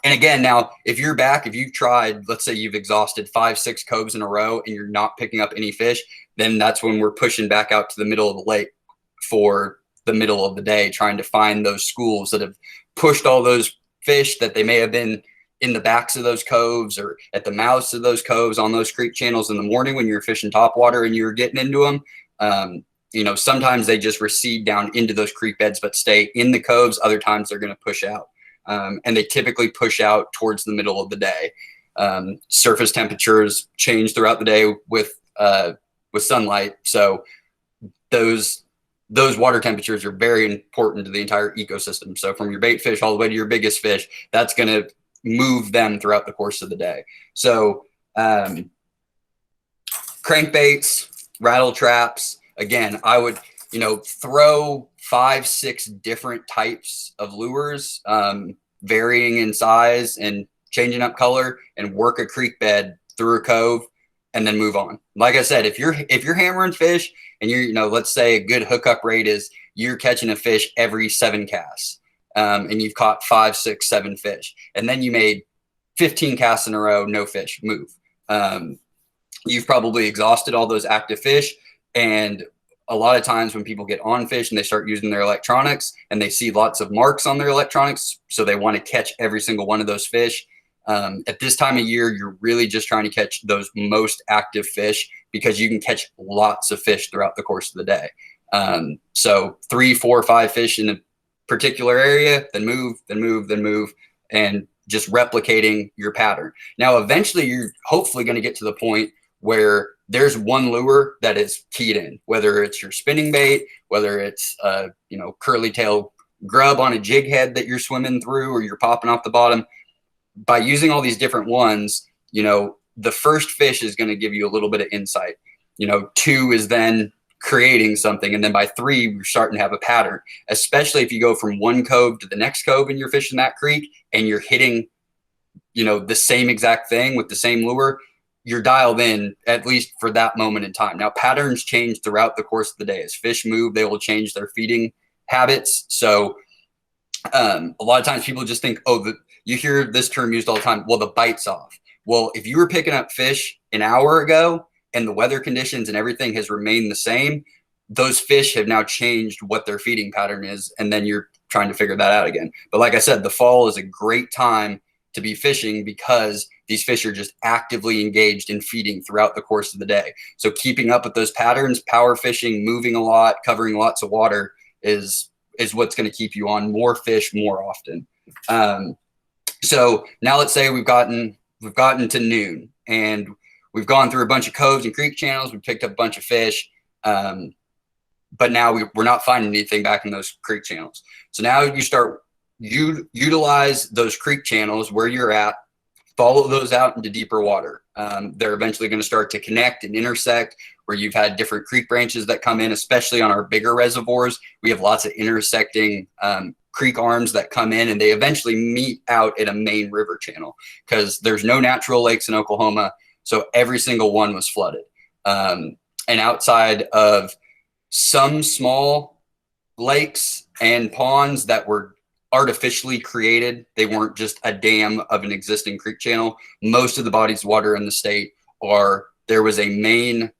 again, now, if you've tried, let's say you've exhausted 5, 6 coves in a row and you're not picking up any fish, then that's when we're pushing back out to the middle of the lake for the middle of the day, trying to find those schools that have pushed all those fish that they may have been in the backs of those coves or at the mouths of those coves on those creek channels in the morning when you're fishing topwater and you're getting into them. Sometimes they just recede down into those creek beds but stay in the coves. Other times they're going to push out, and they typically push out towards the middle of the day. Surface temperatures change throughout the day with sunlight, so those water temperatures are very important to the entire ecosystem. So from your bait fish all the way to your biggest fish, that's going to move them throughout the course of the day. So crankbaits, rattle traps, again, I would, throw 5, 6 different types of lures, varying in size and changing up color, and work a creek bed through a cove and then move on. Like I said, if you're hammering fish and let's say a good hookup rate is you're catching a fish every 7 casts. And you've caught 5, 6, 7 fish, and then you made 15 casts in a row, no fish, move. You've probably exhausted all those active fish. And a lot of times when people get on fish and they start using their electronics and they see lots of marks on their electronics, so they want to catch every single one of those fish, At this time of year, you're really just trying to catch those most active fish because you can catch lots of fish throughout the course of the day. So 3, 4, 5 fish in a particular area, then move, then move, then move, and just replicating your pattern. Now, eventually, you're hopefully going to get to the point where there's one lure that is keyed in, whether it's your spinning bait, whether it's curly tail grub on a jig head that you're swimming through or you're popping off the bottom. By using all these different ones, the first fish is going to give you a little bit of insight. 2 is then creating something. And then by 3, you're starting to have a pattern, especially if you go from one cove to the next cove and you're fishing that creek and you're hitting, the same exact thing with the same lure. You're dialed in, at least for that moment in time. Now, patterns change throughout the course of the day. As fish move, they will change their feeding habits. So a lot of times people just think, you hear this term used all the time, well, the bite's off. Well, if you were picking up fish an hour ago and the weather conditions and everything has remained the same, those fish have now changed what their feeding pattern is. And then you're trying to figure that out again. But like I said, the fall is a great time to be fishing because these fish are just actively engaged in feeding throughout the course of the day. So keeping up with those patterns, power fishing, moving a lot, covering lots of water is what's going to keep you on more fish more often. So now let's say we've gotten to noon and we've gone through a bunch of coves and creek channels. We picked up a bunch of fish, but now we're not finding anything back in those creek channels. So now you utilize those creek channels where you're at, follow those out into deeper water. They're eventually going to start to connect and intersect where you've had different creek branches that come in, especially on our bigger reservoirs. We have lots of intersecting creek arms that come in, and they eventually meet out at a main river channel because there's no natural lakes in Oklahoma. So every single one was flooded. And outside of some small lakes and ponds that were artificially created, they weren't just a dam of an existing creek channel. Most of the bodies of water in the state there was a main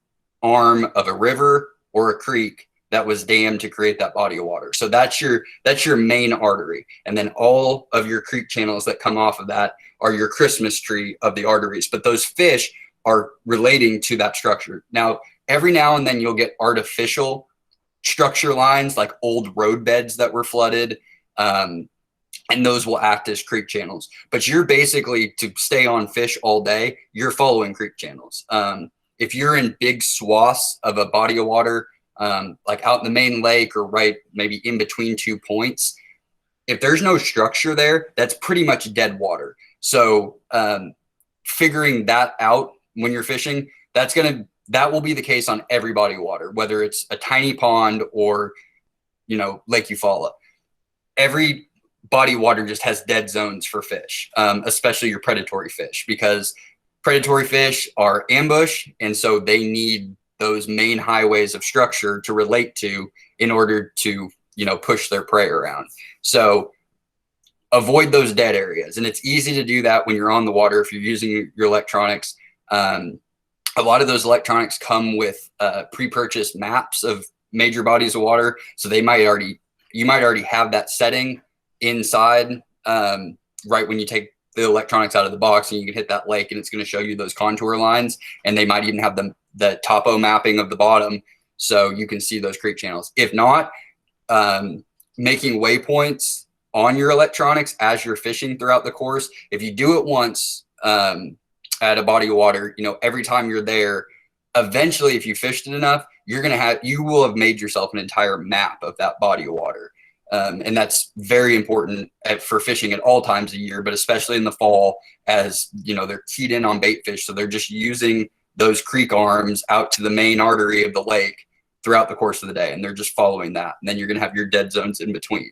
arm of a river or a creek that was dammed to create that body of water. So that's your main artery. And then all of your creek channels that come off of that are your Christmas tree of the arteries. But those fish are relating to that structure. Now, every now and then you'll get artificial structure lines like old road beds that were flooded. And those will act as creek channels. But you're basically, to stay on fish all day, you're following creek channels. If you're in big swaths of a body of water, like out in the main lake or right maybe in between 2 points, if there's no structure there, that's pretty much dead water. So figuring that out when you're fishing, that will be the case on every body of water, whether it's a tiny pond or Lake Eufaula. Every body of water just has dead zones for fish, especially your predatory fish, because predatory fish are ambush, and so they need those main highways of structure to relate to in order to push their prey around. So avoid those dead areas, and it's easy to do that when you're on the water if you're using your electronics. A lot of those electronics come with pre-purchased maps of major bodies of water, so you might already have that setting inside right when you take the electronics out of the box, and you can hit that lake and it's going to show you those contour lines, and they might even have the topo mapping of the bottom so you can see those creek channels. If not, making waypoints on your electronics as you're fishing throughout the course. If you do it once at a body of water, every time you're there, eventually if you fished it enough, you will have made yourself an entire map of that body of water. And that's very important for fishing at all times of year, but especially in the fall, as they're keyed in on bait fish. So they're just using those creek arms out to the main artery of the lake throughout the course of the day. And they're just following that. And then you're going to have your dead zones in between.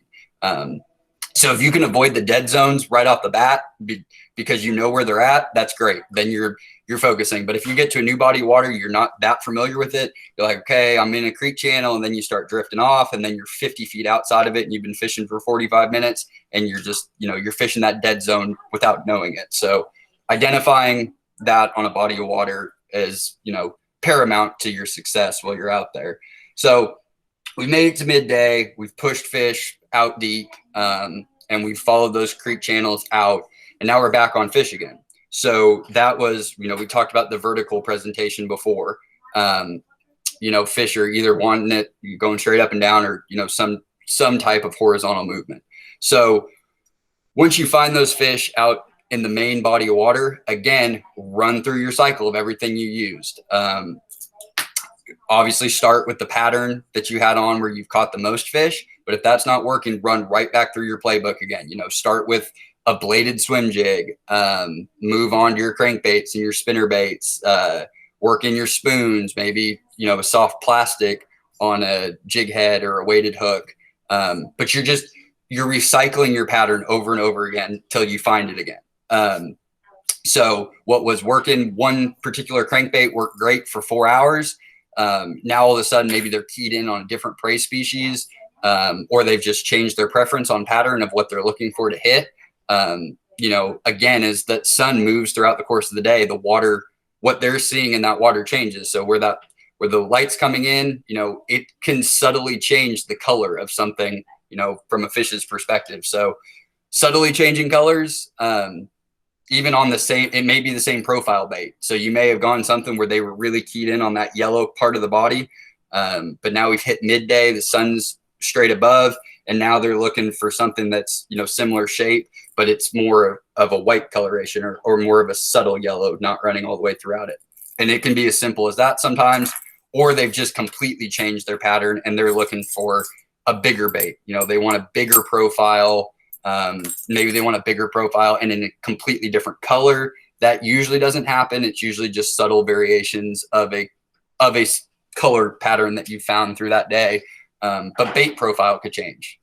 So if you can avoid the dead zones right off the bat because you know where they're at, that's great. Then you're focusing. But if you get to a new body of water, you're not that familiar with it. You're like, okay, I'm in a creek channel, and then you start drifting off, and then you're 50 feet outside of it, and you've been fishing for 45 minutes, and you're just, you're fishing that dead zone without knowing it. So identifying that on a body of water is, paramount to your success while you're out there. So we made it to midday. We've pushed fish out deep, and we've followed those creek channels out. and now we're back on fish again. So that was, we talked about the vertical presentation before. Fish are either wanting it going straight up and down, or, some type of horizontal movement. So once you find those fish out in the main body of water, again, run through your cycle of everything you used. Obviously start with the pattern that you had on where you've caught the most fish, but if that's not working, run right back through your playbook again. Start with a bladed swim jig, move on to your crankbaits and your spinner baits, work in your spoons, maybe, a soft plastic on a jig head or a weighted hook. But you're recycling your pattern over and over again until you find it again. So what was working, one particular crankbait worked great for 4 hours. Now all of a sudden, maybe they're keyed in on a different prey species, or they've just changed their preference on pattern of what they're looking for to hit. Again, as that sun moves throughout the course of the day, the water, what they're seeing in that water changes. So where the light's coming in, it can subtly change the color of something, from a fish's perspective. So subtly changing colors, even on it may be the same profile bait. So you may have gone something where they were really keyed in on that yellow part of the body. But now we've hit midday, the sun's straight above, and now they're looking for something that's, similar shape, but it's more of a white coloration or more of a subtle yellow, not running all the way throughout it. And it can be as simple as that sometimes, or they've just completely changed their pattern and they're looking for a bigger bait. They want a bigger profile. Maybe they want a bigger profile and in a completely different color. That usually doesn't happen. It's usually just subtle variations of a color pattern that you found through that day. But bait profile could change.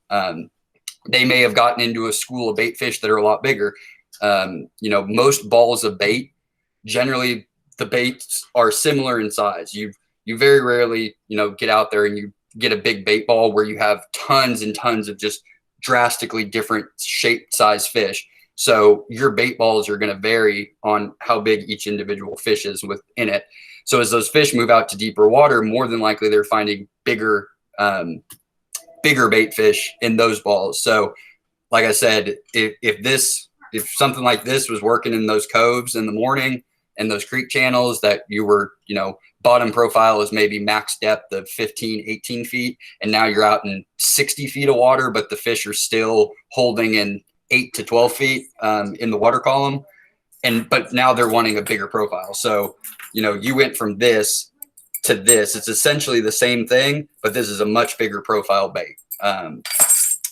They may have gotten into a school of bait fish that are a lot bigger. Most balls of bait, generally the baits are similar in size. You very rarely, get out there and you get a big bait ball where you have tons and tons of just drastically different shaped size fish. So your bait balls are going to vary on how big each individual fish is within it. So as those fish move out to deeper water, more than likely they're finding bigger bait fish in those balls. So like I said, if something like this was working in those coves in the morning and those creek channels that you were, bottom profile is maybe max depth of 15, 18 feet. And now you're out in 60 feet of water, but the fish are still holding in 8 to 12 feet in the water column. But now they're wanting a bigger profile. So, you went from this to this. It's essentially the same thing, but this is a much bigger profile bait.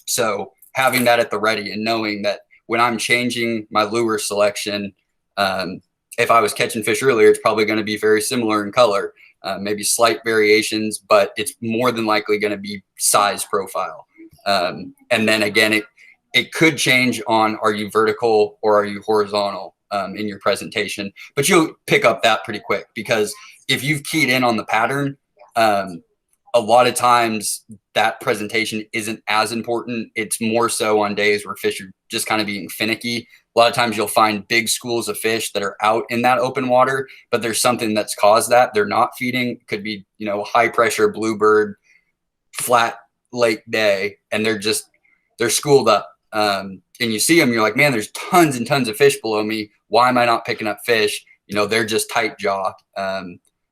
So having that at the ready and knowing that when I'm changing my lure selection, if I was catching fish earlier, it's probably going to be very similar in color, maybe slight variations, but it's more than likely going to be size profile. And then again, it could change on, are you vertical or are you horizontal in your presentation, but you'll pick up that pretty quick, because if you've keyed in on the pattern, a lot of times that presentation isn't as important. It's more so on days where fish are just kind of being finicky. A lot of times you'll find big schools of fish that are out in that open water, but there's something that's caused that. They're not feeding. It could be, high pressure bluebird, flat lake day, and they're schooled up. And you see them, you're like, man, there's tons and tons of fish below me. Why am I not picking up fish? They're just tight jaw.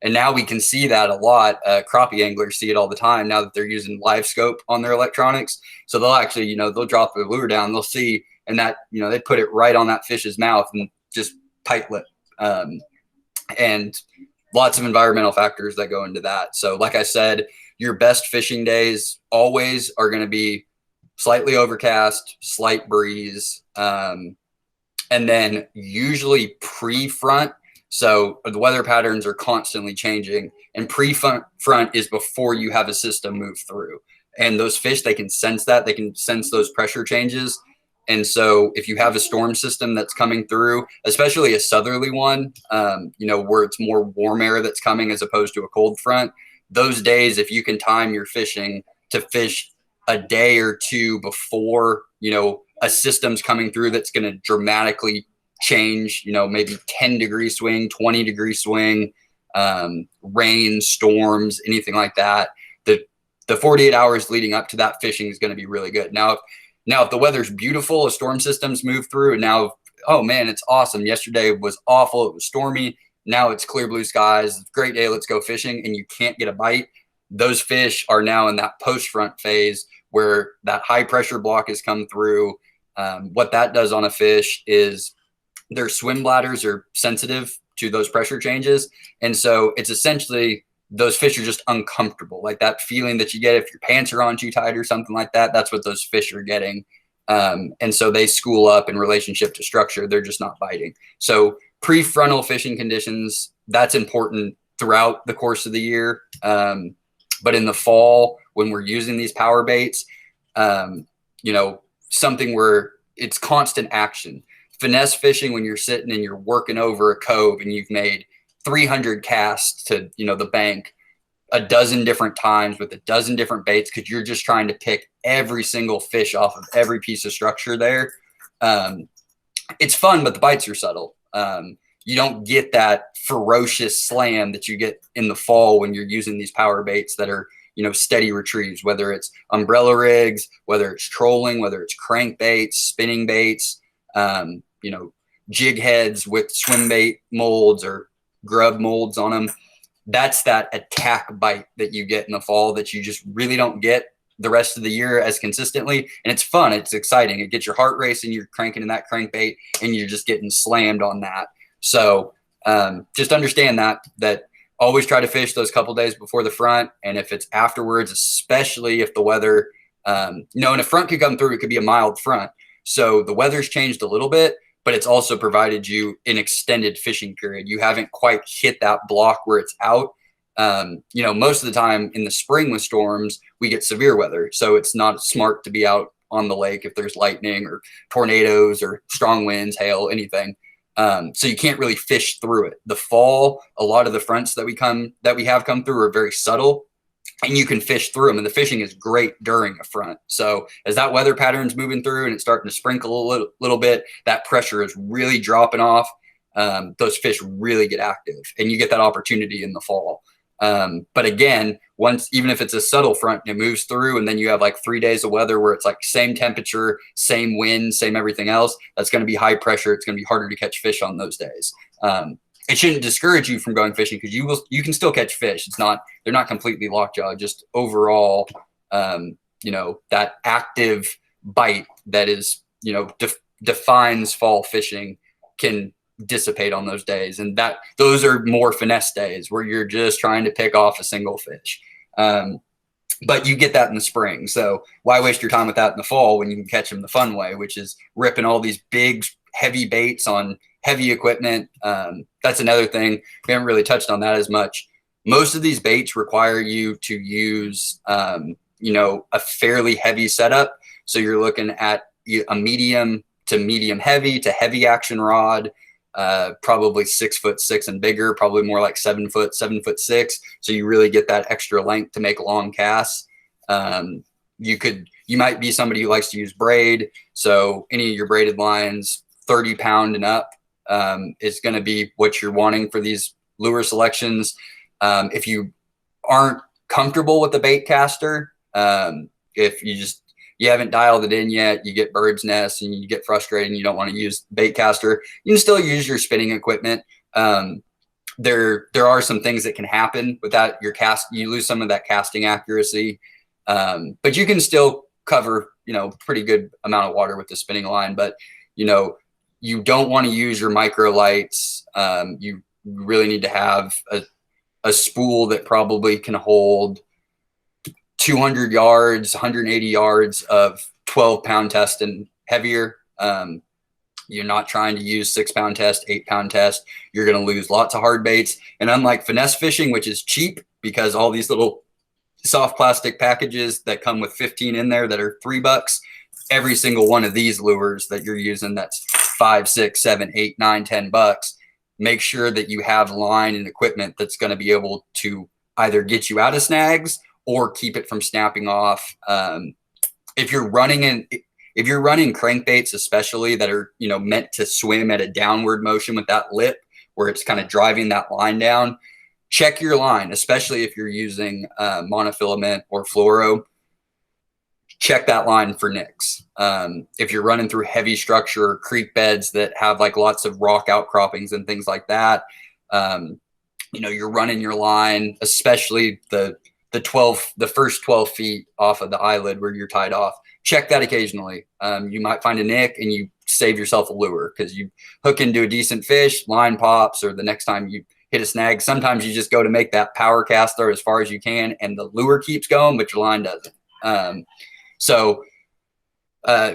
And now we can see that a lot. Crappie anglers see it all the time now that they're using live scope on their electronics. So they'll actually, they'll drop their lure down, they'll see, and that, they put it right on that fish's mouth and just tight lip. And lots of environmental factors that go into that. So like I said, your best fishing days always are going to be slightly overcast, slight breeze, and then usually pre-front. So the weather patterns are constantly changing, and pre-front is before you have a system move through. And those fish, they can sense that. They can sense those pressure changes. And so if you have a storm system that's coming through, especially a southerly one, where it's more warm air that's coming as opposed to a cold front, those days, if you can time your fishing to fish a day or two before, a system's coming through that's going to dramatically change, maybe 10-degree swing, 20-degree swing, rain, storms, anything like that. The 48 hours leading up to that fishing is going to be really good. Now if the weather's beautiful, a storm system's moved through, and now oh man, it's awesome. Yesterday was awful. It was stormy. Now it's clear blue skies. Great day. Let's go fishing. And you can't get a bite. Those fish are now in that post front phase where that high pressure block has come through. What that does on a fish is their swim bladders are sensitive to those pressure changes. And so it's essentially those fish are just uncomfortable. Like that feeling that you get if your pants are on too tight or something like that, that's what those fish are getting. And so they school up in relationship to structure. They're just not biting. So prefrontal fishing conditions, that's important throughout the course of the year. But in the fall, when we're using these power baits, you know, something where it's constant action. Finesse fishing, when you're sitting and you're working over a cove and you've made 300 casts to, you know, the bank a dozen different times with a dozen different baits, because you're just trying to pick every single fish off of every piece of structure there. It's fun, but the bites are subtle. You don't get that ferocious slam that you get in the fall when you're using these power baits that are, you know, steady retrieves, whether it's umbrella rigs, whether it's trolling, whether it's crankbaits, spinning baits, you know, jig heads with swim bait molds or grub molds on them. That's that attack bite that you get in the fall that you just really don't get the rest of the year as consistently. And it's fun. It's exciting. It gets your heart racing. You're cranking in that crankbait and you're just getting slammed on that. So just understand that always try to fish those couple days before the front. And if it's afterwards, especially if the weather, you know, and a front could come through, it could be a mild front. So the weather's changed a little bit, but it's also provided you an extended fishing period. You haven't quite hit that block where it's out. You know, most of the time in the spring with storms, we get severe weather. So it's not smart to be out on the lake if there's lightning or tornadoes or strong winds, hail, anything. So you can't really fish through it. The fall, a lot of the fronts that we have come through are very subtle, and you can fish through them. And the fishing is great during a front. So as that weather pattern's moving through and it's starting to sprinkle a little bit, that pressure is really dropping off. Those fish really get active, and you get that opportunity in the fall. But again, even if it's a subtle front, it moves through, and then you have like 3 days of weather where it's like same temperature, same wind, same everything else. That's going to be high pressure. It's going to be harder to catch fish on those days. It shouldn't discourage you from going fishing, because you can still catch fish. They're not completely lockjaw. Just overall, you know, that active bite that is, you know, defines fall fishing can dissipate on those days. And those are more finesse days where you're just trying to pick off a single fish. But you get that in the spring. So why waste your time with that in the fall when you can catch them the fun way, which is ripping all these big, heavy baits on heavy equipment. That's another thing. We haven't really touched on that as much. Most of these baits require you to use, you know, a fairly heavy setup. So you're looking at a medium to medium heavy to heavy action rod, probably 6'6" and bigger, probably more like 7 foot, 7'6". So you really get that extra length to make long casts. You might be somebody who likes to use braid. So any of your braided lines, 30 pound and up, is going to be what you're wanting for these lure selections. If you aren't comfortable with the bait caster, if you haven't dialed it in yet, you get bird's nests and you get frustrated and you don't want to use bait caster, you can still use your spinning equipment. There are some things that can happen with that. You lose some of that casting accuracy, but you can still cover, you know, pretty good amount of water with the spinning line. But, you know, you don't want to use your micro lights. You really need to have a spool that probably can hold 200 yards, 180 yards of 12-pound test and heavier. You're not trying to use 6-pound test, 8-pound test. You're going to lose lots of hard baits. And unlike finesse fishing, which is cheap because all these little soft plastic packages that come with 15 in there that are $3, every single one of these lures that you're using, that's $5, $6, $7, $8, $9, $10. Make sure that you have line and equipment that's going to be able to either get you out of snags or keep it from snapping off. If you're running crankbaits, especially that are, you know, meant to swim at a downward motion with that lip where it's kind of driving that line down, check your line, especially if you're using monofilament or fluoro. check that line for nicks. If you're running through heavy structure or creek beds that have like lots of rock outcroppings and things like that, you know, you're running your line, especially the first 12 feet off of the eyelid where you're tied off. Check that occasionally. You might find a nick and you save yourself a lure because you hook into a decent fish, line pops, or the next time you hit a snag, sometimes you just go to make that power cast throw as far as you can and the lure keeps going, but your line doesn't. So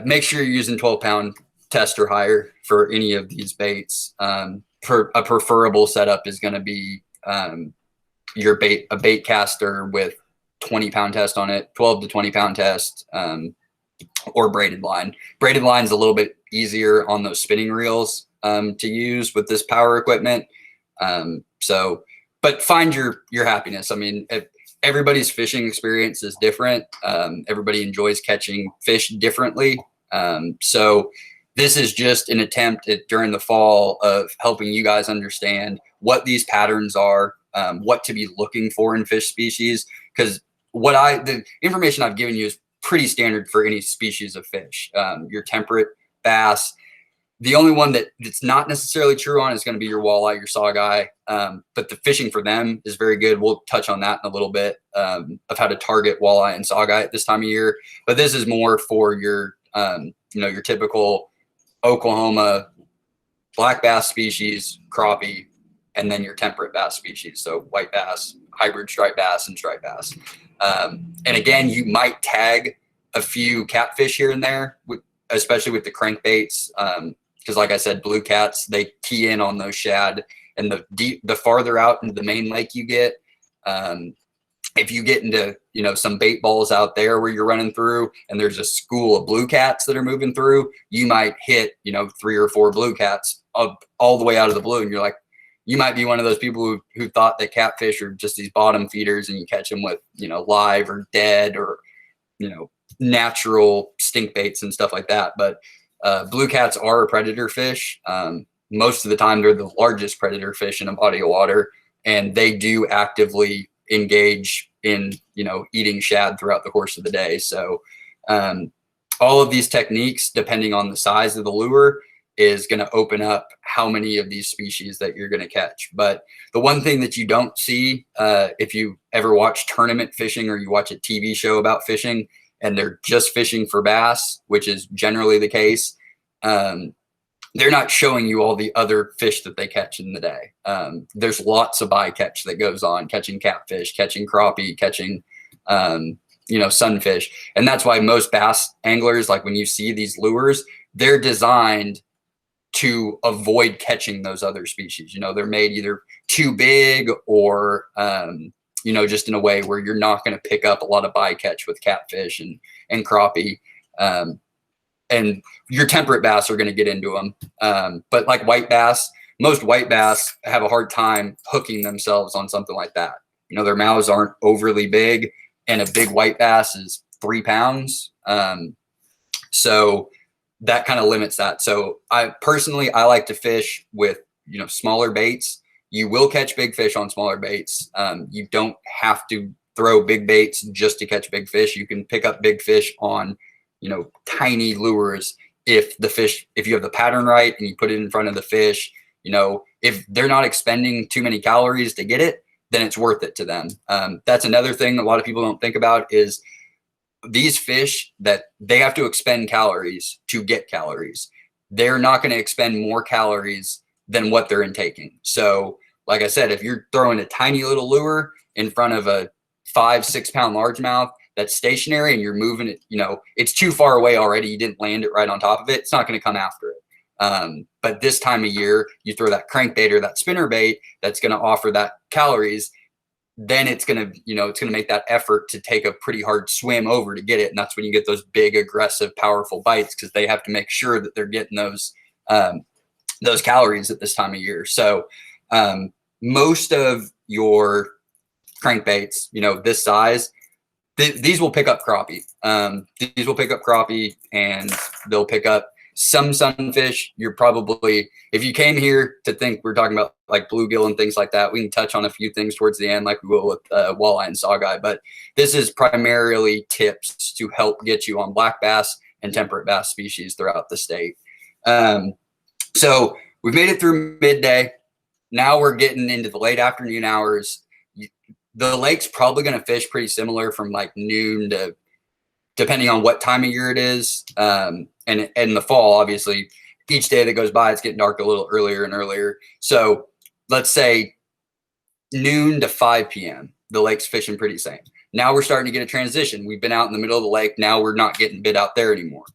make sure you're using 12-pound test or higher for any of these baits. For a preferable setup is going to be a bait caster with 20-pound test on it, 12 to 20-pound test, or braided line. Braided line is a little bit easier on those spinning reels to use with this power equipment. But find your happiness. I mean, everybody's fishing experience is different. Everybody enjoys catching fish differently. So this is just an attempt during the fall of helping you guys understand what these patterns are, what to be looking for in fish species. Because the information I've given you is pretty standard for any species of fish. Your temperate bass. The only one that's not necessarily true on is going to be your walleye, your saugeye. But the fishing for them is very good. We'll touch on that in a little bit of how to target walleye and saugeye at this time of year. But this is more for your, your typical Oklahoma black bass species, crappie, and then your temperate bass species. So white bass, hybrid striped bass, and striped bass. And again, you might tag a few catfish here and there, especially with the crankbaits. Because like I said, blue cats, they key in on those shad, and the farther out into the main lake you get, if you get into, some bait balls out there where you're running through and there's a school of blue cats that are moving through, you might hit, 3 or 4 blue cats up all the way out of the blue. And you're like, you might be one of those people who thought that catfish are just these bottom feeders and you catch them with, live or dead or, natural stink baits and stuff like that. But blue cats are a predator fish. Most of the time, they're the largest predator fish in a body of water, and they do actively engage in, eating shad throughout the course of the day. So all of these techniques, depending on the size of the lure, is going to open up how many of these species that you're going to catch. But the one thing that you don't see, if you ever watch tournament fishing or you watch a TV show about fishing, and they're just fishing for bass, which is generally the case, they're not showing you all the other fish that they catch in the day. There's lots of bycatch that goes on, catching catfish, catching crappie, catching, sunfish. And that's why most bass anglers, like when you see these lures, they're designed to avoid catching those other species. They're made either too big or, just in a way where you're not going to pick up a lot of bycatch with catfish and crappie. And your temperate bass are going to get into them. But like white bass, most white bass have a hard time hooking themselves on something like that. Their mouths aren't overly big, and a big white bass is 3 pounds. So that kind of limits that. So I like to fish with, smaller baits. You will catch big fish on smaller baits. You don't have to throw big baits just to catch big fish. You can pick up big fish on, tiny lures. If you have the pattern right and you put it in front of the fish, if they're not expending too many calories to get it, then it's worth it to them. That's another thing a lot of people don't think about is these fish that they have to expend calories to get calories. They're not going to expend more calories than what they're intaking. So like I said, if you're throwing a tiny little lure in front of a 5-6 pound largemouth that's stationary and you're moving it, it's too far away already. You didn't land it right on top of it. It's not going to come after it. But this time of year, you throw that crankbait or that spinner bait that's going to offer that calories, then it's going to make that effort to take a pretty hard swim over to get it. And that's when you get those big, aggressive, powerful bites, because they have to make sure that they're getting those calories at this time of year. So most of your crankbaits, this size, these will pick up crappie. These will pick up crappie, and they'll pick up some sunfish, you're probably, if you came here to think we're talking about like bluegill and things like that, we can touch on a few things towards the end, like we will with walleye and saugeye. But this is primarily tips to help get you on black bass and temperate bass species throughout the state. So we've made it through midday. Now we're getting into the late afternoon hours. The lake's probably going to fish pretty similar from like noon to, depending on what time of year it is. And in the fall, obviously, each day that goes by, it's getting dark a little earlier and earlier. So let's say noon to 5 p.m., the lake's fishing pretty same. Now we're starting to get a transition. We've been out in the middle of the lake. Now we're not getting bit out there anymore.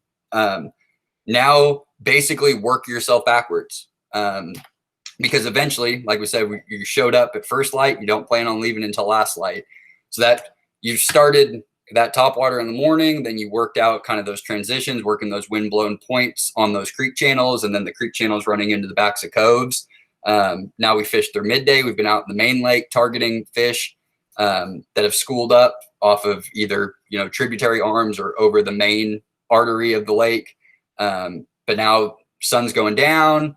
Now basically work yourself backwards. Because eventually, like we said, you showed up at first light. You don't plan on leaving until last light. So that you started that top water in the morning, then you worked out kind of those transitions, working those windblown points on those creek channels, and then the creek channels running into the backs of coves. Now we fished through midday. We've been out in the main lake targeting fish that have schooled up off of either, tributary arms or over the main artery of the lake. But now sun's going down.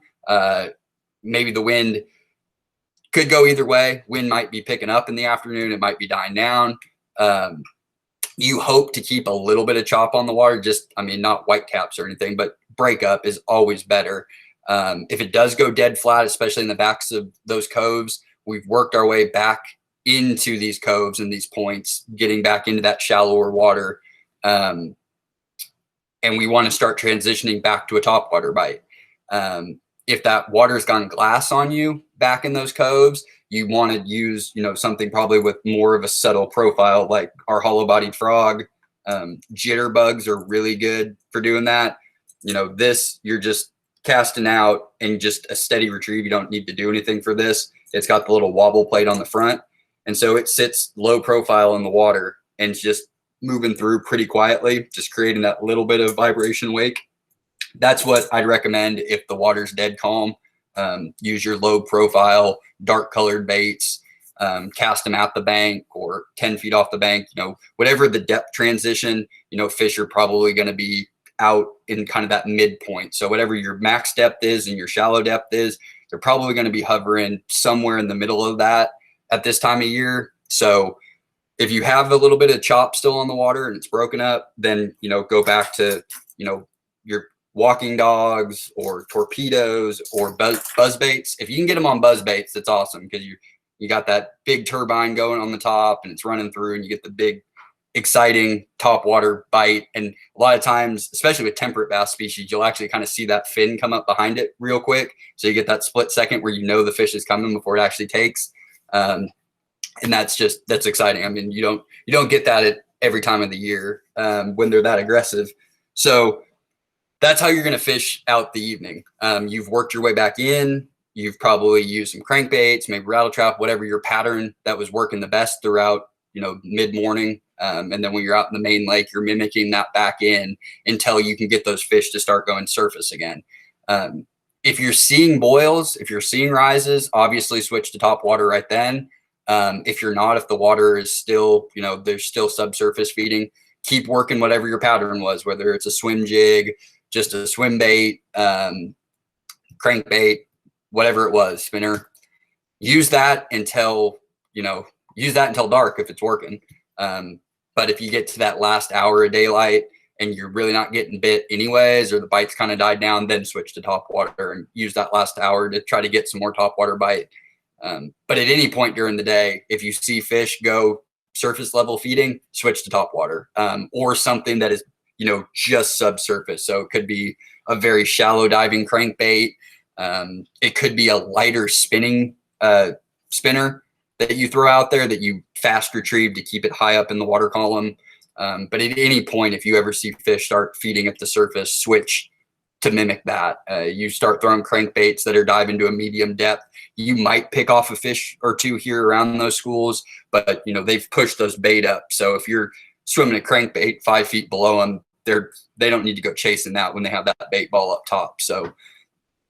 Maybe the wind could go either way. Wind might be picking up in the afternoon. It might be dying down. You hope to keep a little bit of chop on the water, not white caps or anything, but break up is always better. If it does go dead flat, especially in the backs of those coves, we've worked our way back into these coves and these points, getting back into that shallower water. And we want to start transitioning back to a topwater bite. If that water's gone glass on you back in those coves, you want to use, something probably with more of a subtle profile, like our hollow-bodied frog. Jitterbugs are really good for doing that. This, you're just casting out and just a steady retrieve. You don't need to do anything for this. It's got the little wobble plate on the front. And so it sits low profile in the water and it's just moving through pretty quietly, just creating that little bit of vibration wake. That's what I'd recommend if the water's dead calm. Use your low profile, dark colored baits, cast them at the bank or 10 feet off the bank, whatever the depth transition, fish are probably going to be out in kind of that midpoint. So whatever your max depth is and your shallow depth is, they're probably going to be hovering somewhere in the middle of that at this time of year. So if you have a little bit of chop still on the water and it's broken up, then, go back to, your walking dogs or torpedoes or buzz baits. If you can get them on buzz baits, that's awesome, because you got that big turbine going on the top and it's running through and you get the big exciting top water bite. And a lot of times, especially with temperate bass species, you'll actually kind of see that fin come up behind it real quick. So you get that split second where the fish is coming before it actually takes. And that's exciting. You don't get that at every time of the year when they're that aggressive. So that's how you're going to fish out the evening. You've worked your way back in. You've probably used some crankbaits, maybe rattle trap, whatever your pattern that was working the best throughout, mid-morning. And then when you're out in the main lake, you're mimicking that back in until you can get those fish to start going surface again. If you're seeing boils, if you're seeing rises, obviously switch to top water right then. If you're not, if the water is still, there's still subsurface feeding, keep working whatever your pattern was, whether it's a swim jig, just a swim bait, crankbait, whatever it was, spinner. Use that until dark if it's working. But if you get to that last hour of daylight and you're really not getting bit anyways, or the bites kind of died down, then switch to top water and use that last hour to try to get some more top water bite. But at any point during the day, if you see fish go surface level feeding, switch to top water, or something that is, just subsurface. So it could be a very shallow diving crankbait. It could be a lighter spinning spinner that you throw out there that you fast retrieve to keep it high up in the water column. But at any point, if you ever see fish start feeding at the surface, switch to mimic that. You start throwing crankbaits that are diving to a medium depth. You might pick off a fish or two here around those schools, but they've pushed those bait up. So if you're swimming a crankbait 5 feet below them, they don't need to go chasing that when they have that bait ball up top. So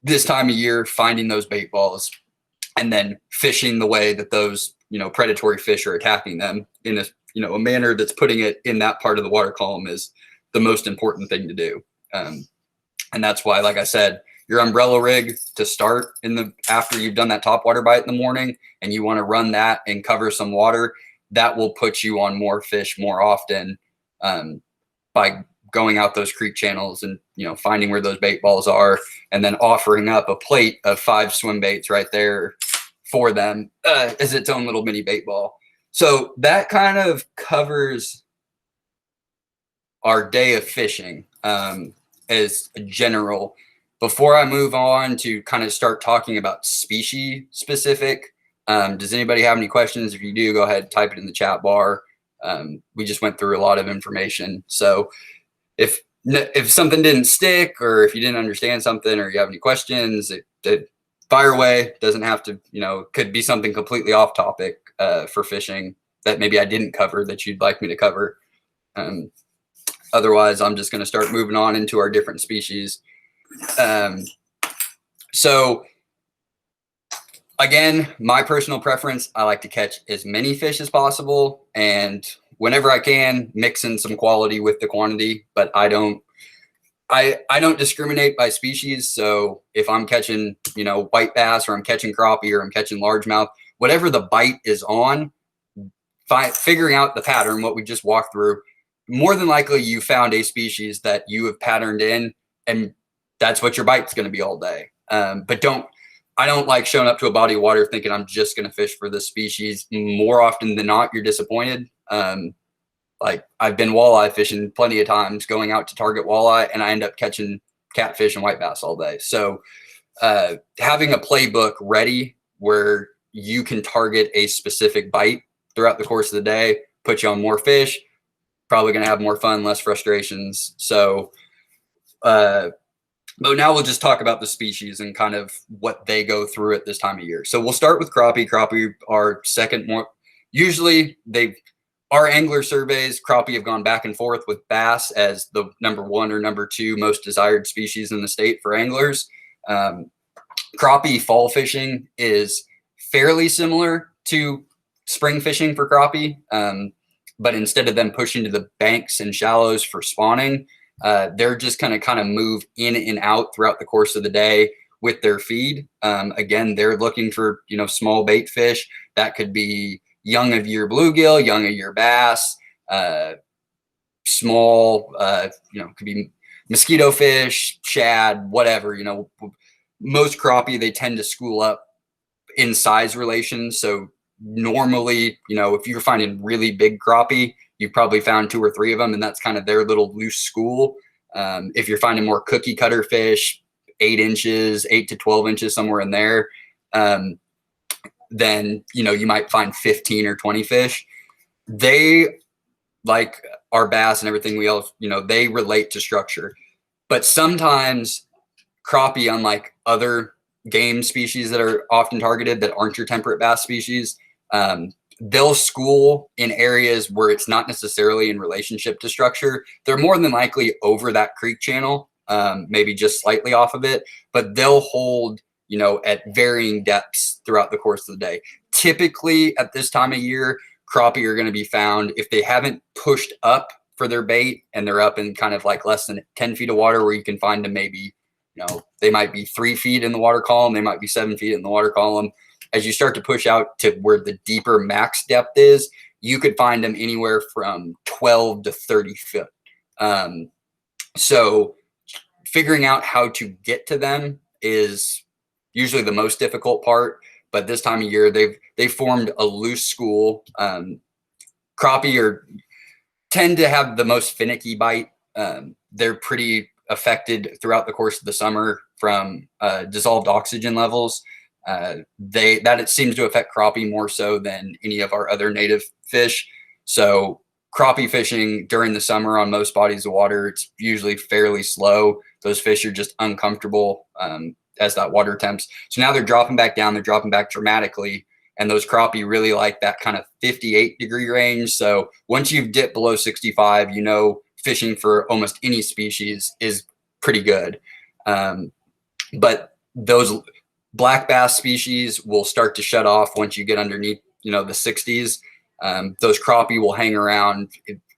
this time of year, finding those bait balls and then fishing the way that those predatory fish are attacking them in a manner that's putting it in that part of the water column is the most important thing to do. And that's why, like I said, your umbrella rig to start after you've done that topwater bite in the morning and you want to run that and cover some water, that will put you on more fish more often by going out those creek channels and, finding where those bait balls are and then offering up a plate of 5 swim baits right there for them as its own little mini bait ball. So that kind of covers our day of fishing as a general. Before I move on to kind of start talking about species specific, does anybody have any questions? If you do, go ahead, type it in the chat bar. We just went through a lot of information. So if something didn't stick, or if you didn't understand something, or you have any questions, it fire away. Doesn't have to, could be something completely off topic for fishing that maybe I didn't cover that you'd like me to cover. Otherwise, I'm just going to start moving on into our different species. So again, my personal preference, I like to catch as many fish as possible, and whenever I can, mix in some quality with the quantity, but I don't discriminate by species. So if I'm catching, white bass, or I'm catching crappie, or I'm catching largemouth, whatever the bite is on, figuring out the pattern, what we just walked through, more than likely you found a species that you have patterned in, and that's what your bite's going to be all day. But I don't like showing up to a body of water thinking I'm just going to fish for this species. More often than not, you're disappointed. Like I've been walleye fishing plenty of times, going out to target walleye, and I end up catching catfish and white bass all day. So having a playbook ready where you can target a specific bite throughout the course of the day, put you on more fish, probably going to have more fun, less frustrations. So but now we'll just talk about the species and kind of what they go through at this time of year. So we'll start with crappie. Crappie are second more. Usually our angler surveys, crappie have gone back and forth with bass as the number 1 or number 2 most desired species in the state for anglers. Crappie fall fishing is fairly similar to spring fishing for crappie, but instead of them pushing to the banks and shallows for spawning, they're just going to kind of move in and out throughout the course of the day with their feed. Again, they're looking for, small bait fish. That could be young of year bluegill, young of year bass, small, could be mosquito fish, shad, whatever. Most crappie, they tend to school up in size relation. So normally, if you're finding really big crappie, you've probably found 2 or 3 of them, and that's kind of their little loose school. If you're finding more cookie cutter fish, 8 inches, 8 to 12 inches, somewhere in there, then, you might find 15 or 20 fish. They, like our bass and everything else, they relate to structure. But sometimes crappie, unlike other game species that are often targeted that aren't your temperate bass species, they'll school in areas where it's not necessarily in relationship to structure. They're more than likely over that creek channel, maybe just slightly off of it, but they'll hold, at varying depths throughout the course of the day. Typically at this time of year, crappie are going to be found if they haven't pushed up for their bait and they're up in kind of like less than 10 feet of water, where you can find them maybe, they might be 3 feet in the water column. They might be 7 feet in the water column. As you start to push out to where the deeper max depth is, you could find them anywhere from 12 to 30 foot. So figuring out how to get to them is usually the most difficult part. But this time of year, they've formed a loose school. Crappie tend to have the most finicky bite. They're pretty affected throughout the course of the summer from dissolved oxygen levels. It seems to affect crappie more so than any of our other native fish. So crappie fishing during the summer on most bodies of water, it's usually fairly slow. Those fish are just uncomfortable as that water temps. So now they're dropping back down. They're dropping back dramatically. And those crappie really like that kind of 58-degree range. So once you've dipped below 65, fishing for almost any species is pretty good. But those black bass species will start to shut off once you get underneath, the 60s. Those crappie will hang around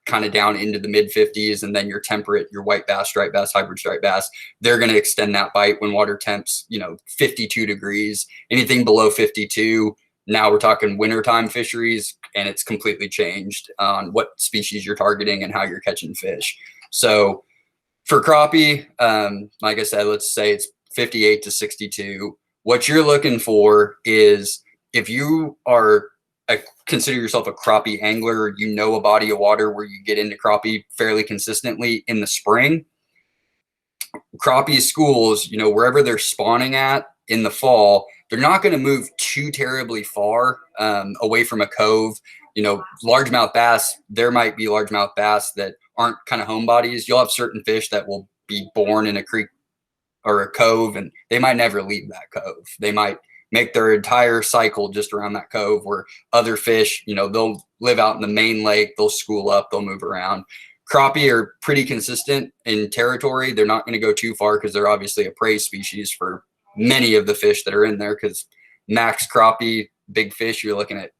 kind of down into the mid 50s, and then your temperate, your white bass, striped bass, hybrid striped bass, they're going to extend that bite when water temps, 52 degrees. Anything below 52, now we're talking wintertime fisheries, and it's completely changed on what species you're targeting and how you're catching fish. So for crappie, like I said, let's say it's 58 to 62. What you're looking for is, if you are consider yourself a crappie angler, a body of water where you get into crappie fairly consistently in the spring. Crappie schools, wherever they're spawning at in the fall, they're not going to move too terribly far away from a cove. Largemouth bass, there might be largemouth bass that aren't kind of home bodies. You'll have certain fish that will be born in a creek or a cove, and they might never leave that cove. They might make their entire cycle just around that cove, where other fish, they'll live out in the main lake, they'll school up, they'll move around. Crappie are pretty consistent in territory. They're not going to go too far because they're obviously a prey species for many of the fish that are in there, because max crappie, big fish, you're looking at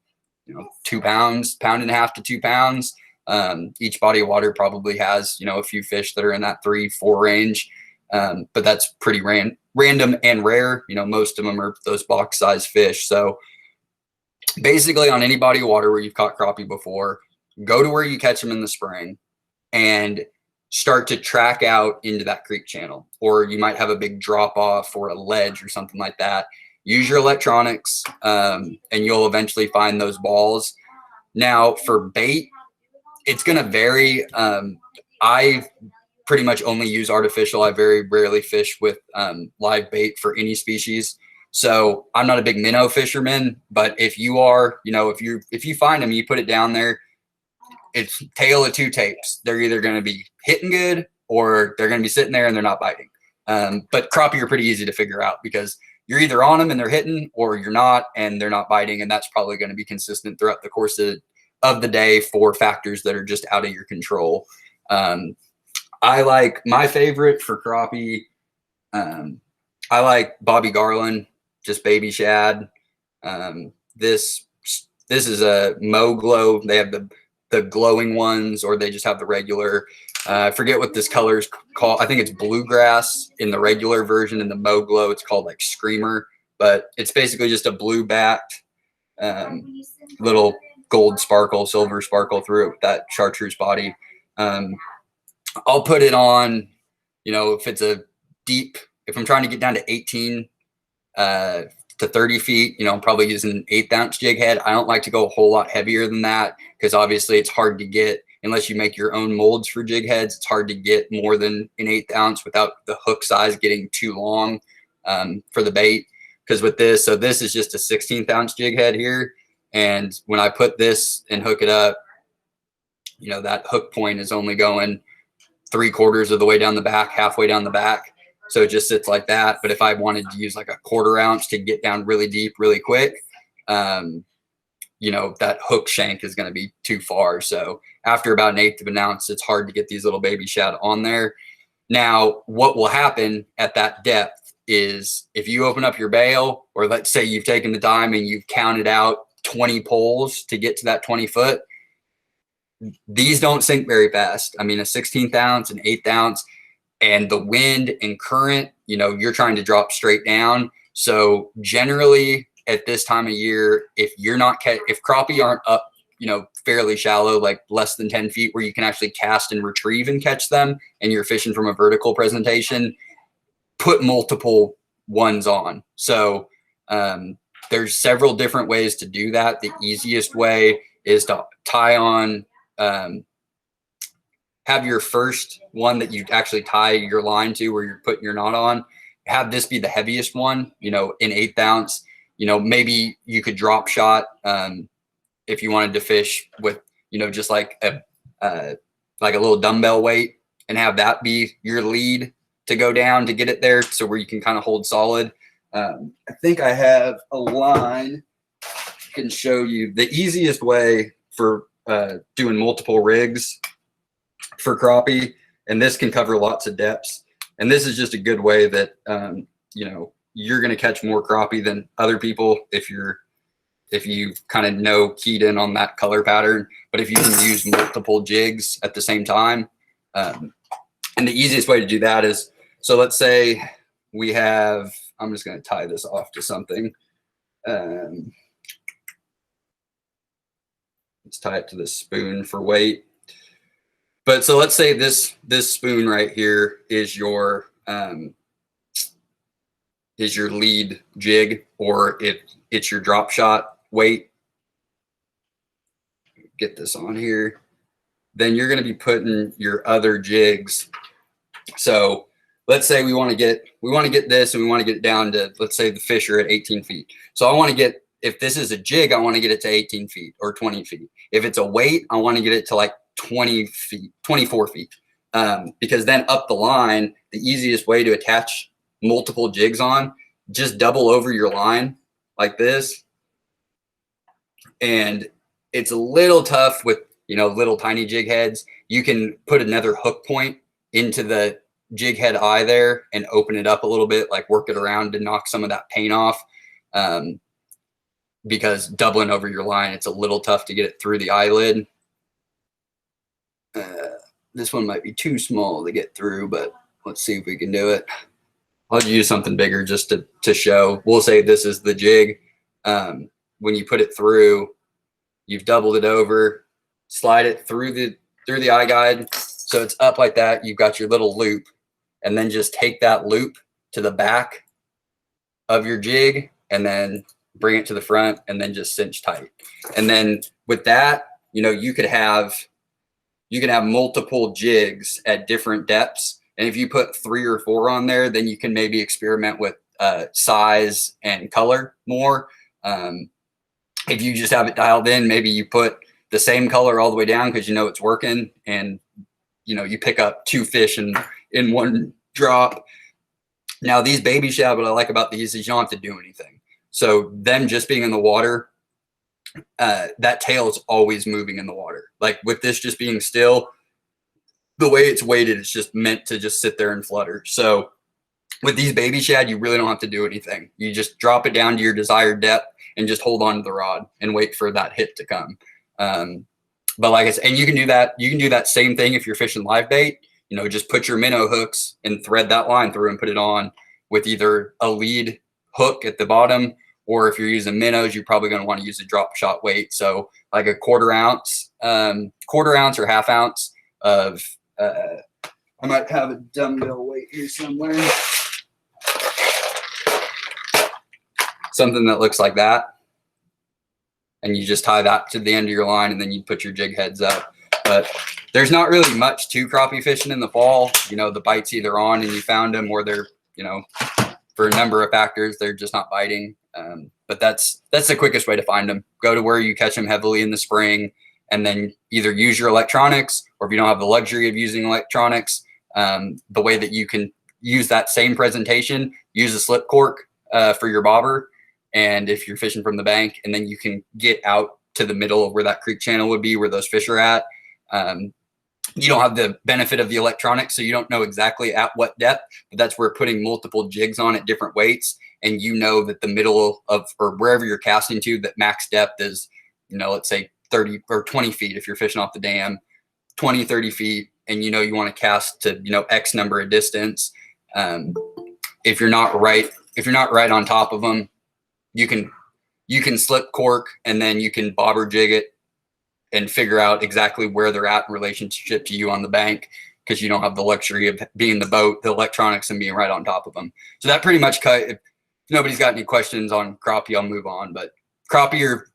2 pounds, 1.5 to 2 pounds. Each body of water probably has a few fish that are in that 3-4 range, but that's pretty random and rare. Most of them are those box size fish. So basically, on any body of water where you've caught crappie before, go to where you catch them in the spring and start to track out into that creek channel. Or you might have a big drop off or a ledge or something like that. Use your electronics, and you'll eventually find those balls. Now for bait, it's going to vary. I pretty much only use artificial. I very rarely fish with live bait for any species. So I'm not a big minnow fisherman, but if you are, if you find them, you put it down there, it's tail of 2 tapes. They're either going to be hitting good, or they're going to be sitting there and they're not biting. But crappie are pretty easy to figure out, because you're either on them and they're hitting, or you're not and they're not biting. And that's probably going to be consistent throughout the course of the day for factors that are just out of your control. I like my favorite for crappie. I like Bobby Garland, just baby shad. This is a Mo Glow. They have the glowing ones, or they just have the regular. I forget what this color is called. I think it's bluegrass in the regular version. In the Mo Glow, it's called like Screamer, but it's basically just a blue backed little gold sparkle, silver sparkle through it with that chartreuse body. I'll put it on, if it's a deep, if I'm trying to get down to 18 to 30 feet, I'm probably using an 1/8 ounce jig head. I don't like to go a whole lot heavier than that, because obviously it's hard to get, unless you make your own molds for jig heads, it's hard to get more than an 1/8 ounce without the hook size getting too long for the bait. Because with this, so this is just a 1/16 ounce jig head here. And when I put this and hook it up, that hook point is only going 3/4 of the way down the back, halfway down the back. So it just sits like that. But if I wanted to use like a 1/4 ounce to get down really deep, really quick, that hook shank is going to be too far. So after about 1/8 of an ounce, it's hard to get these little baby shad on there. Now, what will happen at that depth is, if you open up your bail, or let's say you've taken the time and you've counted out 20 poles to get to that 20 foot, these don't sink very fast. I mean, a 1/16 ounce, an 1/8 ounce, and the wind and current, you're trying to drop straight down. So generally at this time of year, if crappie aren't up, fairly shallow, like less than 10 feet, where you can actually cast and retrieve and catch them, and you're fishing from a vertical presentation, put multiple ones on. So there's several different ways to do that. The easiest way is to tie on, have your first one that you actually tie your line to, where you're putting your knot on, have this be the heaviest one, in 1/8 ounce. Maybe you could drop shot if you wanted to fish with, just like a little dumbbell weight, and have that be your lead to go down to get it there, so where you can kind of hold solid. I think I have a line I can show you the easiest way for doing multiple rigs for crappie, and this can cover lots of depths. And this is just a good way that you're going to catch more crappie than other people if you're if you kind of know keyed in on that color pattern. But if you can use multiple jigs at the same time, and the easiest way to do that is, so let's say we have, I'm just going to tie this off to something. Let's tie it to the spoon for weight. But so let's say this spoon right here is your lead jig, or if it's your drop shot weight. Get this on here. Then you're going to be putting your other jigs. So let's say we want to get this, and we want to get it down to, let's say the fish are at 18 feet. So I want to get, if this is a jig, I want to get it to 18 feet or 20 feet. If it's a weight, I want to get it to like 20 feet, 24 feet. Because then up the line, the easiest way to attach multiple jigs on, just double over your line like this. And it's a little tough with, you know, little tiny jig heads. You can put another hook point into the jig head eye there and open it up a little bit, like work it around to knock some of that paint off. Because doubling over your line, it's a little tough to get it through the eyelid. This one might be too small to get through, but let's see if we can do it. I'll use something bigger just to show. We'll say this is the jig. When you put it through, you've doubled it over, slide it through the eye guide, so it's up like that. You've got your little loop, and then just take that loop to the back of your jig, and then bring it to the front, and then just cinch tight. And then with that, you know, you can have multiple jigs at different depths. And if you put 3 or 4 on there, then you can maybe experiment with size and color more. If you just have it dialed in, maybe you put the same color all the way down because you know it's working, and you know you pick up 2 fish in one drop. Now these baby shad, what I like about these is you don't have to do anything. So them just being in the water, that tail is always moving in the water. Like with this just being still, the way it's weighted, it's just meant to just sit there and flutter. So with these baby shad, you really don't have to do anything. You just drop it down to your desired depth and just hold on to the rod and wait for that hit to come. But like I said, and you can do that. You can do that same thing if you're fishing live bait. You know, just put your minnow hooks and thread that line through and put it on with either a lead hook at the bottom, or if you're using minnows, you're probably going to want to use a drop shot weight. So like a quarter ounce or half ounce of, I might have a dumbbell weight here somewhere. Something that looks like that. And you just tie that to the end of your line, and then you put your jig heads up. But there's not really much to crappie fishing in the fall. You know, the bite's either on and you found them, or they're, you know, for a number of factors, they're just not biting. But that's the quickest way to find them. Go to where you catch them heavily in the spring, and then either use your electronics, or if you don't have the luxury of using electronics, the way that you can use that same presentation, use a slip cork for your bobber. And if you're fishing from the bank, and then you can get out to the middle of where that creek channel would be, where those fish are at. You don't have the benefit of the electronics, so you don't know exactly at what depth, but that's where putting multiple jigs on at different weights, and you know that the middle of, or wherever you're casting to, that max depth is, you know, let's say 30 or 20 feet if you're fishing off the dam, 20, 30 feet, and you know you want to cast to, you know, X number of distance. If you're not right on top of them, you can slip cork, and then you can bobber jig it and figure out exactly where they're at in relationship to you on the bank, because you don't have the luxury of being the boat, the electronics, and being right on top of them. So that pretty much cut. If nobody's got any questions on crappie, I'll move on. But crappie are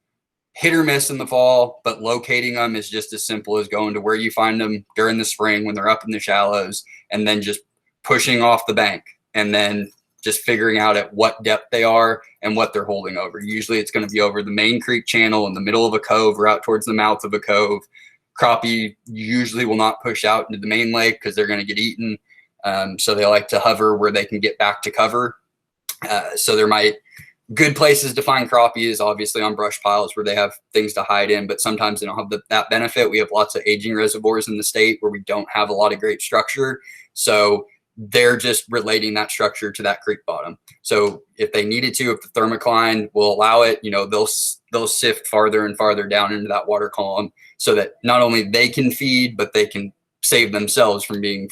hit or miss in the fall, but locating them is just as simple as going to where you find them during the spring when they're up in the shallows, and then just pushing off the bank, and then just figuring out at what depth they are and what they're holding over. Usually it's going to be over the main creek channel in the middle of a cove or out towards the mouth of a cove. Crappie usually will not push out into the main lake because they're going to get eaten. So they like to hover where they can get back to cover. So good places to find crappie is obviously on brush piles where they have things to hide in, but sometimes they don't have that benefit. We have lots of aging reservoirs in the state where we don't have a lot of great structure. So they're just relating that structure to that creek bottom. So if they needed to, if the thermocline will allow it, you know, they'll sift farther and farther down into that water column so that not only they can feed, but they can save themselves from being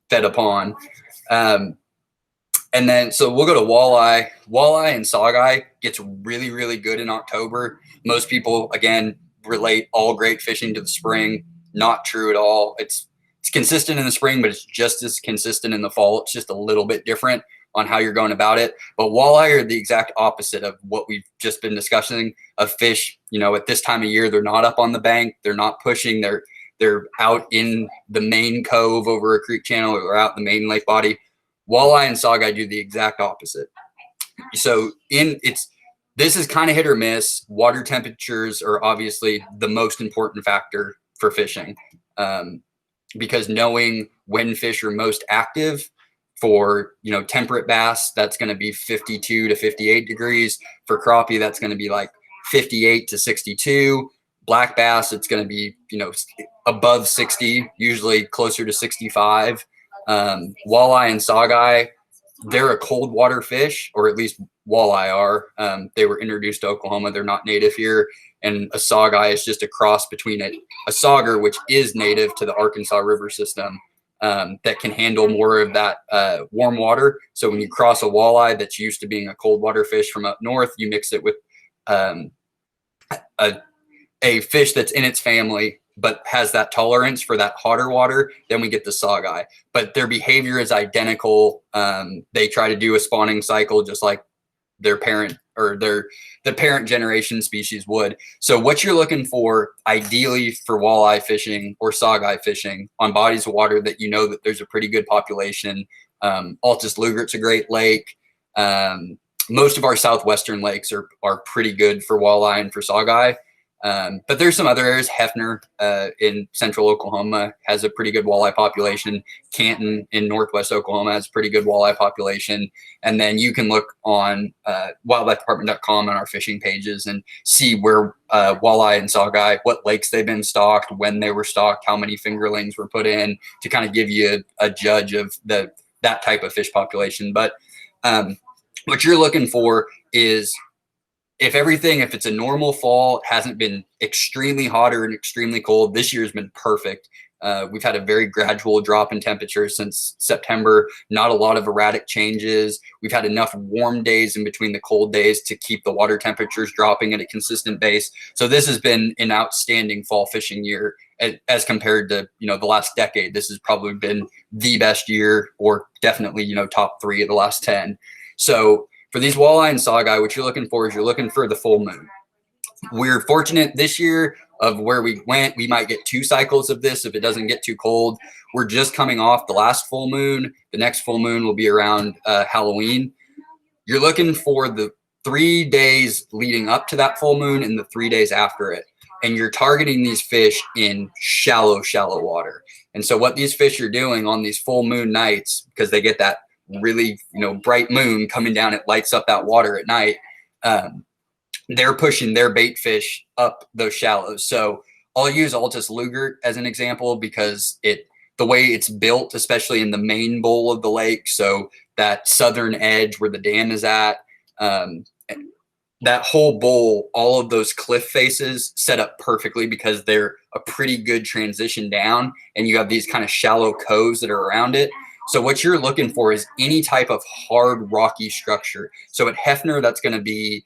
fed upon. And then, so we'll go to walleye. Walleye and saugeye gets really, really good in October. Most people, again, relate all great fishing to the spring. Not true at all. It's consistent in the spring, but it's just as consistent in the fall. It's just a little bit different on how you're going about it. But walleye are the exact opposite of what we've just been discussing of fish. You know, at this time of year, they're not up on the bank. They're not pushing. They're out in the main cove over a creek channel, or out in the main lake body. Walleye and saugeye do the exact opposite. So this is kind of hit or miss. Water temperatures are obviously the most important factor for fishing, because knowing when fish are most active, for, you know, temperate bass, that's going to be 52 to 58 degrees. For crappie, that's going to be like 58 to 62. Black bass, it's going to be, you know, above 60, usually closer to 65. Walleye and saugeye, they're a cold water fish, or at least walleye are. They were introduced to Oklahoma. They're not native here. And a saugeye is just a cross between a sauger, which is native to the Arkansas River system, that can handle more of that warm water. So when you cross a walleye that's used to being a cold water fish from up north, you mix it with a fish that's in its family but has that tolerance for that hotter water, then we get the saugeye. But their behavior is identical. They try to do a spawning cycle just like their parent, or the parent generation species would. So what you're looking for ideally for walleye fishing or saugeye fishing on bodies of water that you know that there's a pretty good population. Altus Lugert's a great lake. Most of our southwestern lakes are pretty good for walleye and for saugeye. But there's some other areas. Hefner in central Oklahoma has a pretty good walleye population. Canton in northwest Oklahoma has a pretty good walleye population. And then you can look on wildlifedepartment.com on our fishing pages and see where walleye and saugeye, what lakes they've been stocked, when they were stocked, how many fingerlings were put in, to kind of give you a judge of that type of fish population. But what you're looking for is, if it's a normal fall, it hasn't been extremely hot or extremely cold. This year's been perfect. We've had a very gradual drop in temperature since September, not a lot of erratic changes. We've had enough warm days in between the cold days to keep the water temperatures dropping at a consistent base. So this has been an outstanding fall fishing year as compared to, you know, the last decade. This has probably been the best year, or definitely, you know, top 3 of the last 10. So for these walleye and saugeye, what you're looking for is you're looking for the full moon. We're fortunate this year of where we went. We might get 2 cycles of this if it doesn't get too cold. We're just coming off the last full moon. The next full moon will be around Halloween. You're looking for the 3 days leading up to that full moon and the 3 days after it. And you're targeting these fish in shallow water. And so what these fish are doing on these full moon nights, because they get that really, you know, bright moon coming down, it lights up that water at night. They're pushing their bait fish up those shallows. So I'll use Altus Lugert as an example because the way it's built, especially in the main bowl of the lake, so that southern edge where the dam is at, that whole bowl, all of those cliff faces set up perfectly because they're a pretty good transition down, and you have these kind of shallow coves that are around it. So what you're looking for is any type of hard rocky structure. So at Hefner, that's going to be,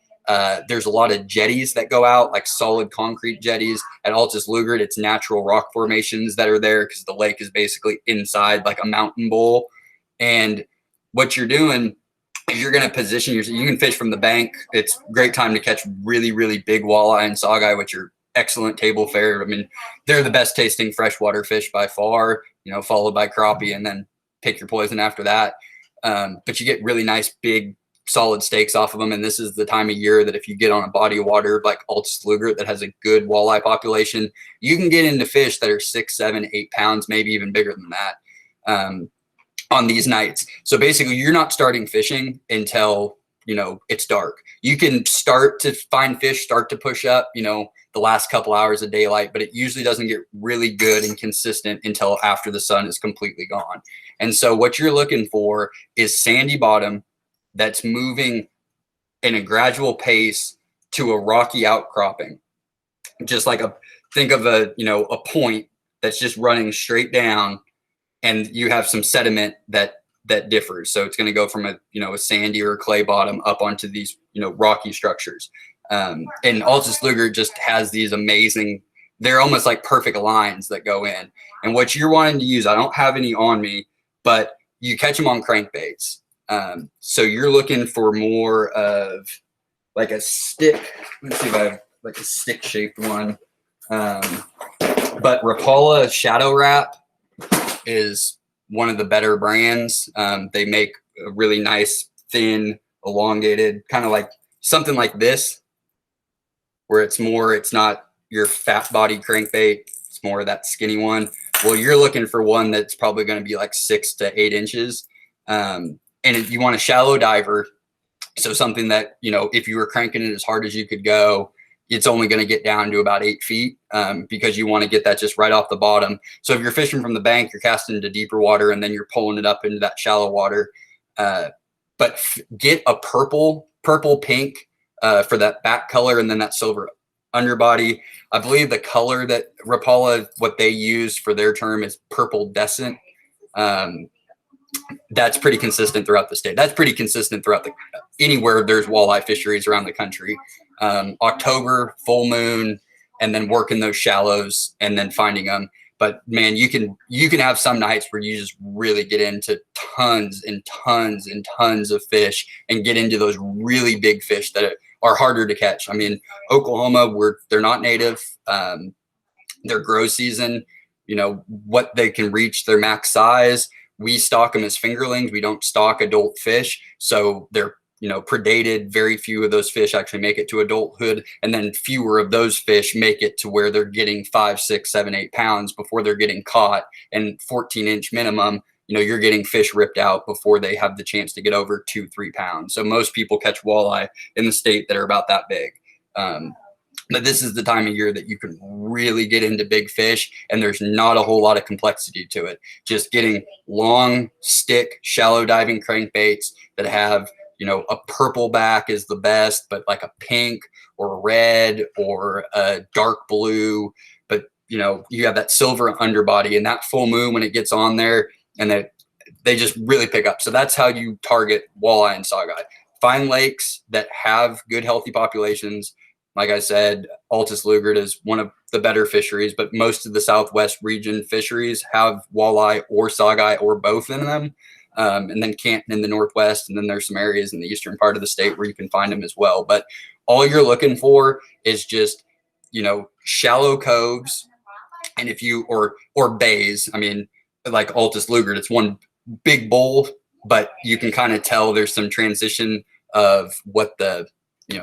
there's a lot of jetties that go out, like solid concrete jetties. At Altus Lugert, it's natural rock formations that are there because the lake is basically inside like a mountain bowl. And what you're doing is you're going to position yourself. You can fish from the bank. It's a great time to catch really, really big walleye and saugeye, which are excellent table fare. I mean, they're the best tasting freshwater fish by far, you know, followed by crappie, and then pick your poison after that. But you get really nice, big, solid steaks off of them. And this is the time of year that if you get on a body of water like Altus Lugert that has a good walleye population, you can get into fish that are 6, 7, 8 pounds, maybe even bigger than that on these nights. So basically, you're not starting fishing until, you know, it's dark. You can start to find fish, start to push up, you know, the last couple hours of daylight, but it usually doesn't get really good and consistent until after the sun is completely gone. And so what you're looking for is sandy bottom that's moving in a gradual pace to a rocky outcropping. Just like think of a point that's just running straight down, and you have some sediment that differs. So it's going to go from a sandy or clay bottom up onto these rocky structures. And Altus Luger just has these amazing, they're almost like perfect lines that go in. And what you're wanting to use, I don't have any on me, but you catch them on crankbaits. So you're looking for more of like a stick. Let's see if I have like a stick shaped one. But Rapala Shadow Wrap is one of the better brands. They make a really nice, thin, elongated, kind of like something like this, where it's not your fat body crankbait. It's more of that skinny one. Well, you're looking for one that's probably going to be like 6 to 8 inches. And if you want a shallow diver, so something that, if you were cranking it as hard as you could go, it's only going to get down to about 8 feet, because you want to get that just right off the bottom. So if you're fishing from the bank, you're casting into deeper water and then you're pulling it up into that shallow water. But get a purple pink for that back color, and then that silver underbody. I believe the color that Rapala, what they use for their term is purple decent. That's pretty consistent throughout the state. That's pretty consistent throughout anywhere there's walleye fisheries around the country. October, full moon, and then working those shallows and then finding them. But man, you can have some nights where you just really get into tons and tons and tons of fish and get into those really big fish that are harder to catch. I mean, Oklahoma, they're not native. Their grow season, what they can reach their max size. We stock them as fingerlings. We don't stock adult fish. So they're, predated. Very few of those fish actually make it to adulthood. And then fewer of those fish make it to where they're getting 5, 6, 7, 8 pounds before they're getting caught. And 14-inch minimum, you're getting fish ripped out before they have the chance to get over 2, 3 pounds. So most people catch walleye in the state that are about that big. But this is the time of year that you can really get into big fish, and there's not a whole lot of complexity to it. Just getting long stick, shallow diving crankbaits that have, a purple back is the best, but like a pink or a red or a dark blue. But, you have that silver underbody, and that full moon when it gets on there, and they just really pick up. So that's how you target walleye and saugeye. Find lakes that have good, healthy populations. Like I said, Altus Luger is one of the better fisheries, but most of the Southwest region fisheries have walleye or saugeye or both in them. And then Canton in the Northwest, and then there's some areas in the eastern part of the state where you can find them as well. But all you're looking for is just, shallow coves, and or bays. I mean, like Altus Luger, it's one big bowl, but you can kind of tell there's some transition of what the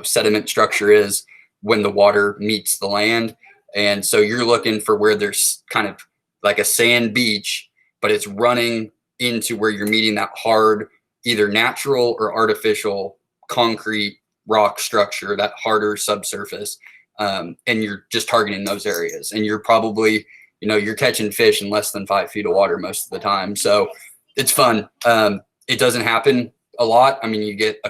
sediment structure is when the water meets the land. And so you're looking for where there's kind of like a sand beach, but it's running into where you're meeting that hard, either natural or artificial concrete rock structure, that harder subsurface. And you're just targeting those areas, and you're probably, you're catching fish in less than 5 feet of water most of the time. So it's fun. It doesn't happen a lot. I mean, you get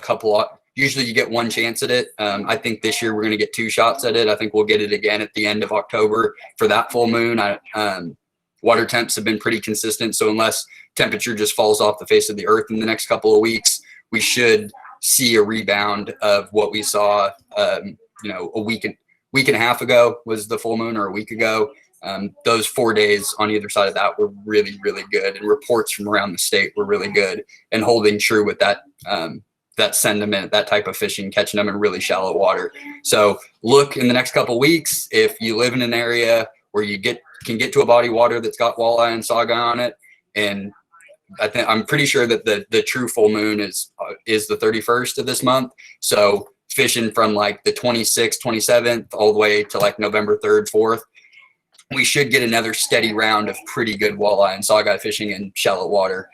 usually you get one chance at it. I think this year we're going to get 2 shots at it. I think we'll get it again at the end of October for that full moon. Water temps have been pretty consistent. So unless temperature just falls off the face of the earth in the next couple of weeks, we should see a rebound of what we saw, a week and a half ago was the full moon, or a week ago. Those 4 days on either side of that were really, really good. And reports from around the state were really good and holding true with that, that sentiment, that type of fishing, catching them in really shallow water. So look in the next couple of weeks, if you live in an area where you can get to a body of water that's got walleye and saugeye on it. And I'm pretty sure that the true full moon is the 31st of this month. So fishing from like the 26th, 27th, all the way to like November 3rd, 4th, we should get another steady round of pretty good walleye and saugeye fishing in shallow water.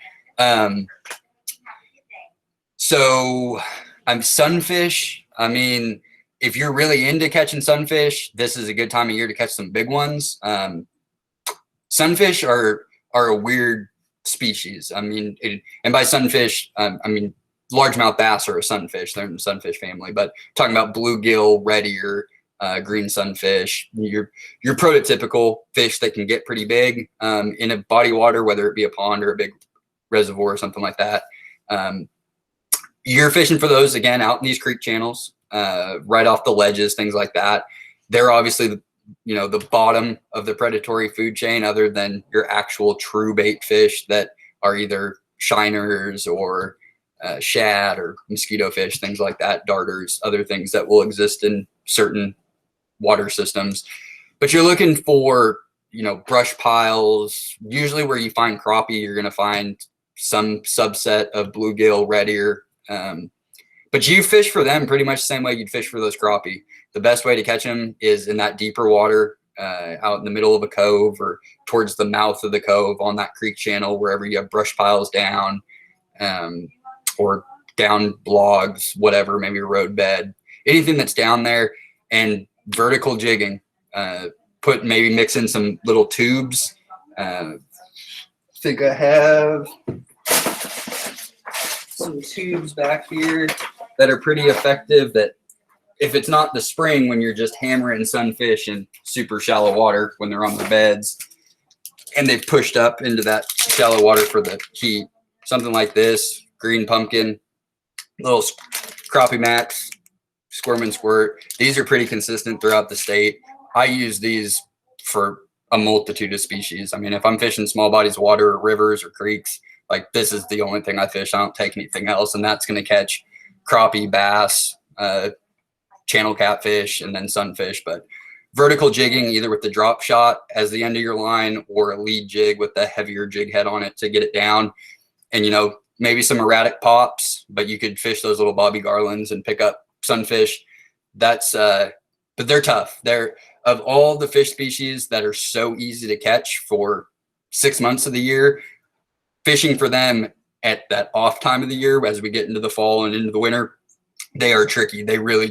So sunfish, I mean, if you're really into catching sunfish, this is a good time of year to catch some big ones. Sunfish are a weird species. I mean, and by sunfish, I mean largemouth bass are a sunfish. They're in the sunfish family. But talking about bluegill, red ear, green sunfish, your prototypical fish that can get pretty big in a body of water, whether it be a pond or a big reservoir or something like that. You're fishing for those again out in these creek channels, right off the ledges, things like that. They're obviously the bottom of the predatory food chain, other than your actual true bait fish that are either shiners or shad or mosquito fish, things like that, darters, other things that will exist in certain water systems. But you're looking for, brush piles. Usually where you find crappie, you're going to find some subset of bluegill, red ear. But you fish for them pretty much the same way you'd fish for those crappie. The best way to catch them is in that deeper water, out in the middle of a cove or towards the mouth of the cove on that creek channel, wherever you have brush piles down, or down logs, whatever, maybe a road bed, anything that's down there. And vertical jigging, maybe mix in some little tubes. I think I have some tubes back here that are pretty effective, that if it's not the spring when you're just hammering sunfish in super shallow water when they're on their beds and they've pushed up into that shallow water for the heat, something like this, green pumpkin, little crappie max, squirm and squirt. These are pretty consistent throughout the state. I use these for a multitude of species. I mean, if I'm fishing small bodies of water or rivers or creeks, like this is the only thing I fish. I don't take anything else, and that's going to catch crappie, bass, channel catfish, and then sunfish. But vertical jigging, either with the drop shot as the end of your line or a lead jig with the heavier jig head on it to get it down. And, maybe some erratic pops, but you could fish those little Bobby Garlands and pick up sunfish. But they're tough. They're, of all the fish species that are so easy to catch for 6 months of the year, fishing for them at that off time of the year, as we get into the fall and into the winter, they are tricky. They really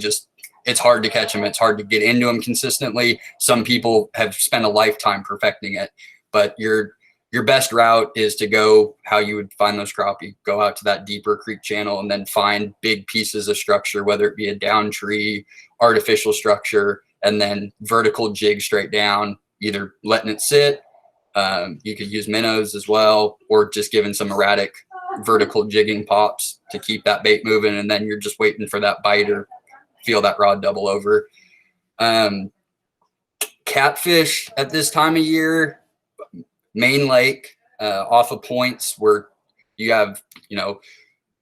it's hard to catch them. It's hard to get into them consistently. Some people have spent a lifetime perfecting it, but your best route is to go how you would find those crappie, go out to that deeper creek channel and then find big pieces of structure, whether it be a down tree, artificial structure, and then vertical jig straight down, either letting it sit. You could use minnows as well, or just giving some erratic vertical jigging pops to keep that bait moving. And then you're just waiting for that bite or feel that rod double over. Catfish at this time of year, main lake, off of points where you have,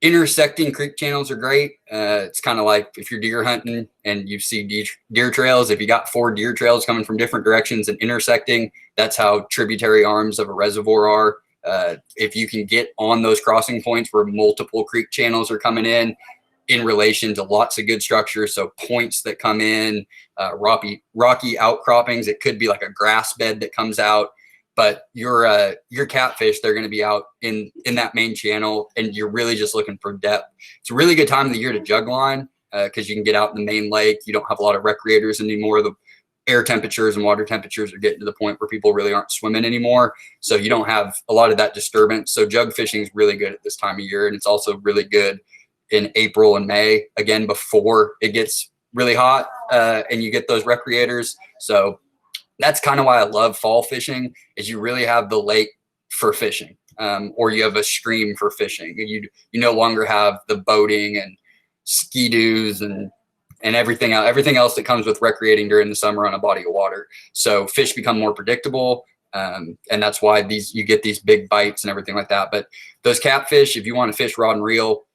intersecting creek channels are great. It's kind of like if you're deer hunting and you see deer trails, if you got 4 deer trails coming from different directions and intersecting, that's how tributary arms of a reservoir are. If you can get on those crossing points where multiple creek channels are coming in relation to lots of good structures, so points that come in, rocky outcroppings, it could be like a grass bed that comes out. But your catfish, they're going to be out in that main channel, and you're really just looking for depth. It's a really good time of the year to jug line, because you can get out in the main lake. You don't have a lot of recreators anymore. The air temperatures and water temperatures are getting to the point where people really aren't swimming anymore. So you don't have a lot of that disturbance. So jug fishing is really good at this time of year. And it's also really good in April and May, again, before it gets really hot, and you get those recreators. So that's kind of why I love fall fishing, is you really have the lake for fishing, or you have a stream for fishing. You no longer have the boating and ski-doos and everything else that comes with recreating during the summer on a body of water. So fish become more predictable, and that's why you get these big bites and everything like that. But those catfish, if you want to fish rod and reel,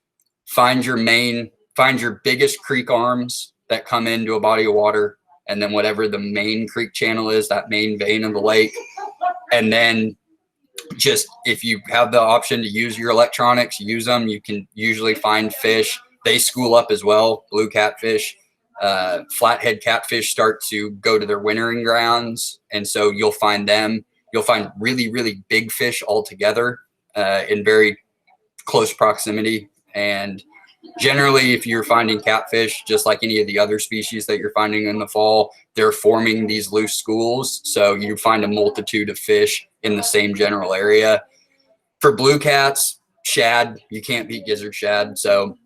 find your biggest creek arms that come into a body of water, and then whatever the main creek channel is, that main vein of the lake. And then just, if you have the option to use your electronics, use them. You can usually find fish. They school up as well. Blue catfish, flathead catfish start to go to their wintering grounds. And so you'll find them. You'll find really, really big fish all together in very close proximity. And Generally, if you're finding catfish, just like any of the other species that you're finding in the fall, they're forming these loose schools. So you find a multitude of fish in the same general area. For blue cats, shad, you can't beat gizzard shad. So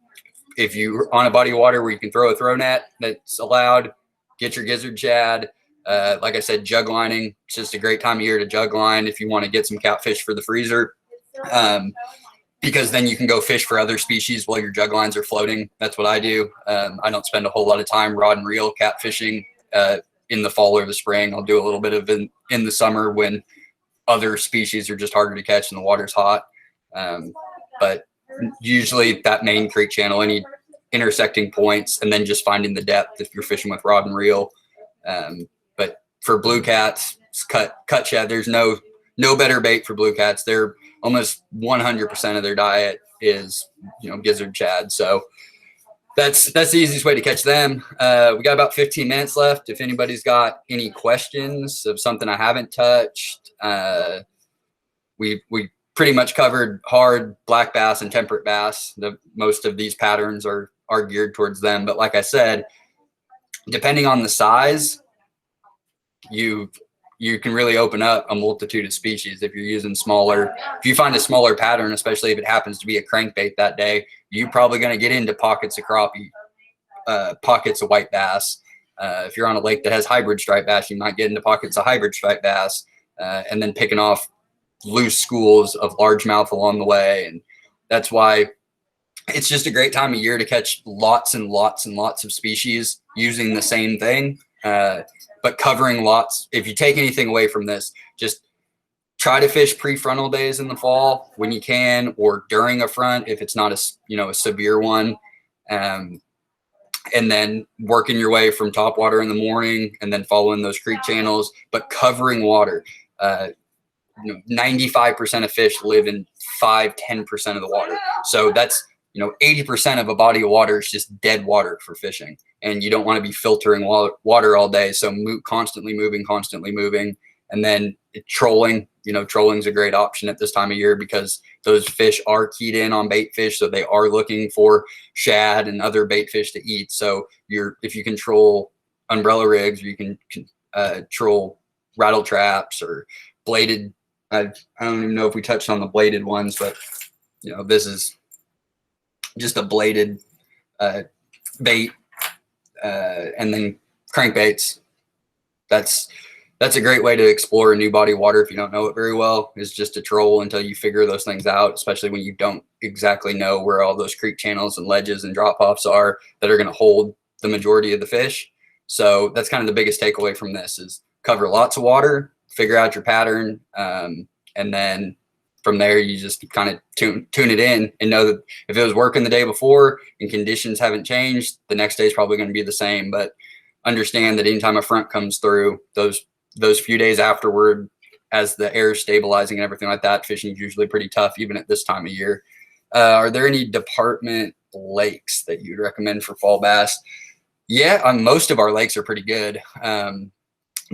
if you're on a body of water where you can throw a throw net that's allowed, get your gizzard shad. Like I said, jug lining, it's just a great time of year to jug line if you want to get some catfish for the freezer. Because then you can go fish for other species while your jug lines are floating. That's what I do. I don't spend a whole lot of time rod and reel catfishing in the fall or the spring. I'll do a little bit of it in the summer when other species are just harder to catch and the water's hot. But usually that main creek channel, any intersecting points, and then just finding the depth if you're fishing with rod and reel. But for blue cats, cut shad, there's no better bait for blue cats. They're almost 100% of their diet is, gizzard shad. So that's the easiest way to catch them. We got about 15 minutes left. If anybody's got any questions of something I haven't touched, we pretty much covered hard black bass and temperate bass. Most of these patterns are geared towards them. But like I said, depending on the size, you can really open up a multitude of species. If you're using if you find a smaller pattern, especially if it happens to be a crankbait that day, you're probably going to get into pockets of crappie, pockets of white bass. If you're on a lake that has hybrid striped bass, you might get into pockets of hybrid striped bass, and then picking off loose schools of largemouth along the way. And that's why it's just a great time of year to catch lots and lots and lots of species using the same thing. But covering lots. If you take anything away from this, just try to fish pre-frontal days in the fall when you can, or during a front if it's not a severe one, and then working your way from top water in the morning and then following those creek channels, but covering water. 95% of fish live in 5-10% of the water. So that's 80% of a body of water is just dead water for fishing, and you don't want to be filtering water all day. So constantly moving, and then trolling. Trolling's a great option at this time of year because those fish are keyed in on bait fish, so they are looking for shad and other bait fish to eat. So if you control umbrella rigs, or you can troll rattle traps or bladed. I don't even know if we touched on the bladed ones, but this is just a bladed bait, and then crankbaits. That's a great way to explore a new body of water if you don't know it very well, is just to troll until you figure those things out, especially when you don't exactly know where all those creek channels and ledges and drop-offs are that are going to hold the majority of the fish. So that's kind of the biggest takeaway from this, is cover lots of water, figure out your pattern, and then from there, you just kind of tune it in and know that if it was working the day before and conditions haven't changed, the next day is probably going to be the same. But understand that anytime a front comes through, those few days afterward, as the air is stabilizing and everything like that, fishing is usually pretty tough, even at this time of year. Are there any department lakes that you'd recommend for fall bass? Yeah, most of our lakes are pretty good.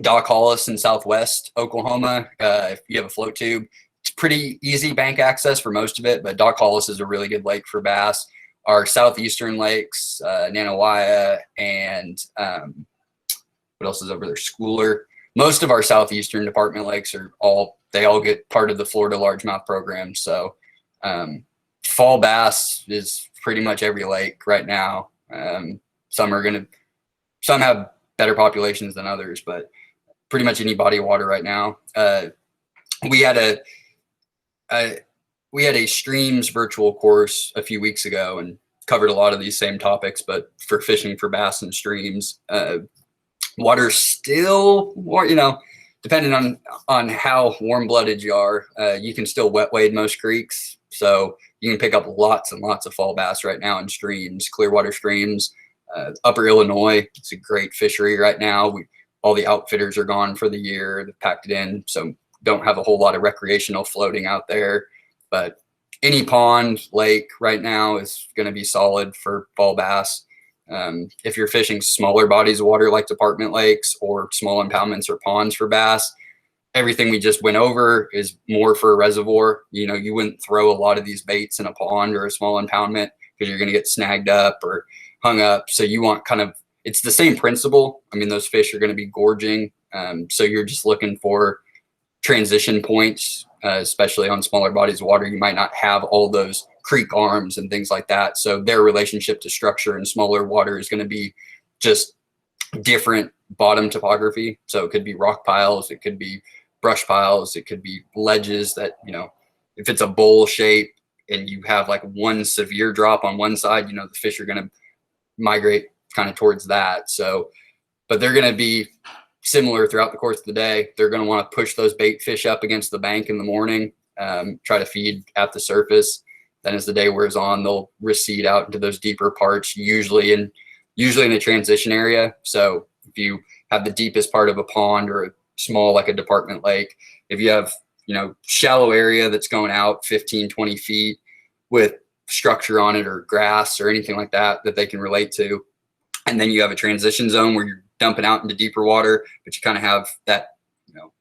Doc Hollis in Southwest Oklahoma, if you have a float tube, it's pretty easy bank access for most of it, but Doc Hollis is a really good lake for bass. Our southeastern lakes, Nanawaya, and what else is over there? Schooler. Most of our southeastern department lakes all get part of the Florida largemouth program. So fall bass is pretty much every lake right now. Some have better populations than others, but pretty much any body of water right now. We had a streams virtual course a few weeks ago and covered a lot of these same topics, but for fishing for bass and streams. Water still, depending on how warm-blooded you are, you can still wet wade most creeks. So you can pick up lots and lots of fall bass right now in streams, Clearwater streams. Upper Illinois, it's a great fishery right now. All the outfitters are gone for the year. They've packed it in, so don't have a whole lot of recreational floating out there. But any pond, lake right now is going to be solid for fall bass. If you're fishing smaller bodies of water like department lakes or small impoundments or ponds for bass, everything we just went over is more for a reservoir. You wouldn't throw a lot of these baits in a pond or a small impoundment. because you're going to get snagged up or hung up. So you want kind of, it's the same principle. I mean, those fish are going to be gorging. So you're just looking for transition points, especially on smaller bodies of water. You might not have all those creek arms and things like that. So their relationship to structure in smaller water is going to be just different bottom topography. So it could be rock piles, it could be brush piles, it could be ledges that, you know, if it's a bowl shape and you have like one severe drop on one side, you know, the fish are going to migrate kind of towards that. So, but they're going to be similar throughout the course of the day. They're going to want to push those bait fish up against the bank in the morning, try to feed at the surface. Then as the day wears on, they'll recede out into those deeper parts, usually in a transition area. So if you have the deepest part of a pond or a small, like a department lake, if you have, you know, shallow area that's going out 15, 20 feet with structure on it or grass or anything like that that they can relate to, and then you have a transition zone where you're dumping out into deeper water, but you kind of have that, you know,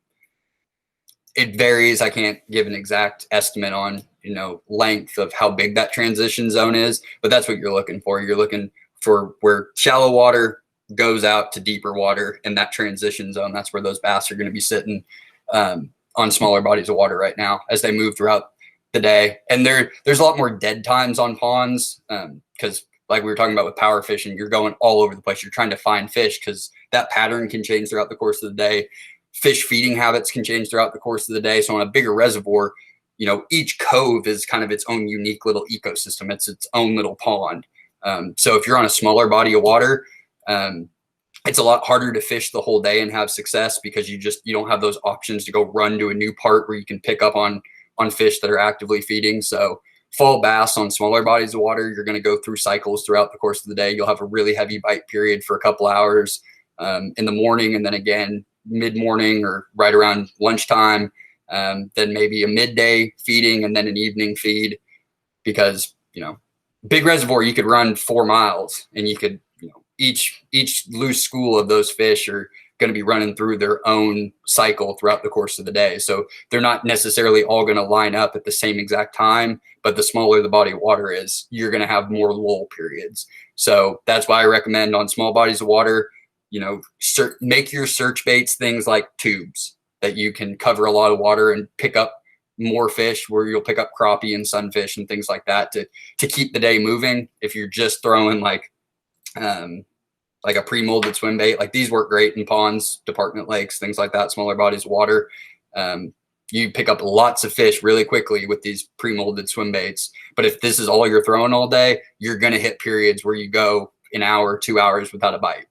it varies. I can't give an exact estimate on, you know, length of how big that transition zone is, but that's what you're looking for. You're looking for where shallow water goes out to deeper water, and that transition zone, that's where those bass are going to be sitting on smaller bodies of water right now as they move throughout the day. And there's a lot more dead times on ponds because like we were talking about with power fishing, you're going all over the place. You're trying to find fish because that pattern can change throughout the course of the day. Fish feeding habits can change throughout the course of the day. So on a bigger reservoir, you know, each cove is kind of its own unique little ecosystem. It's its own little pond. So if you're on a smaller body of water, it's a lot harder to fish the whole day and have success because you don't have those options to go run to a new part where you can pick up on fish that are actively feeding. So fall bass on smaller bodies of water, you're going to go through cycles throughout the course of the day. You'll have a really heavy bite period for a couple hours in the morning, and then again mid-morning or right around lunchtime, then maybe a midday feeding and then an evening feed. Because, you know, big reservoir, you could run 4 miles and you could, you know, each loose school of those fish are going to be running through their own cycle throughout the course of the day. So they're not necessarily all going to line up at the same exact time, but the smaller the body of water is, you're going to have more lull periods. So that's why I recommend on small bodies of water, you know, make your search baits things like tubes that you can cover a lot of water and pick up more fish, where you'll pick up crappie and sunfish and things like that to keep the day moving. If you're just throwing like a pre-molded swim bait, like these work great in ponds, department lakes, things like that, smaller bodies of water. You pick up lots of fish really quickly with these pre-molded swim baits. But if this is all you're throwing all day, you're going to hit periods where you go an hour, 2 hours without a bite.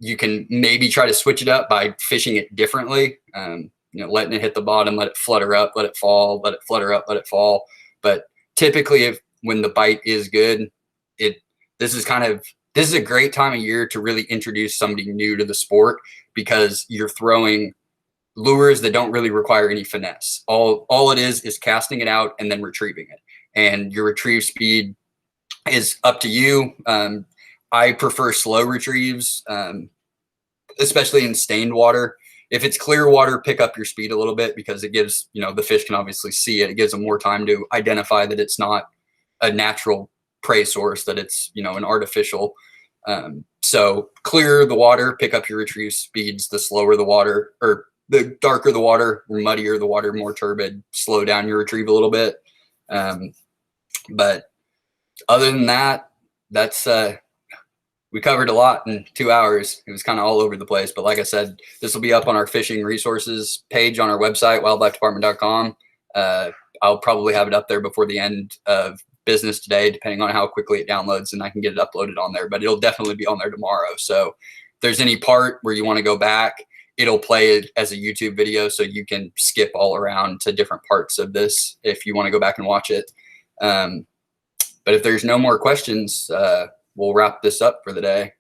You can maybe try to switch it up by fishing it differently. You know, letting it hit the bottom, let it flutter up, let it fall, let it flutter up, let it fall. But typically, when the bite is good, this is a great time of year to really introduce somebody new to the sport, because you're throwing lures that don't really require any finesse. All it is casting it out and then retrieving it. And your retrieve speed is up to you. I prefer slow retrieves, especially in stained water. If it's clear water, pick up your speed a little bit, because it gives, you know, the fish can obviously see it. It gives them more time to identify that it's not a natural prey source, that it's, you know, an artificial. So clear the water, pick up your retrieve speeds. The slower the water, or the darker the water, muddier the water, more turbid, slow down your retrieve a little bit. But other than that, that's we covered a lot in 2 hours. It was kind of all over the place. But like I said, this will be up on our fishing resources page on our website, wildlifedepartment.com. I'll probably have it up there before the end of business today, depending on how quickly it downloads, and I can get it uploaded on there. But it'll definitely be on there tomorrow. So if there's any part where you want to go back, it'll play it as a YouTube video, so you can skip all around to different parts of this if you want to go back and watch it. But if there's no more questions, we'll wrap this up for the day.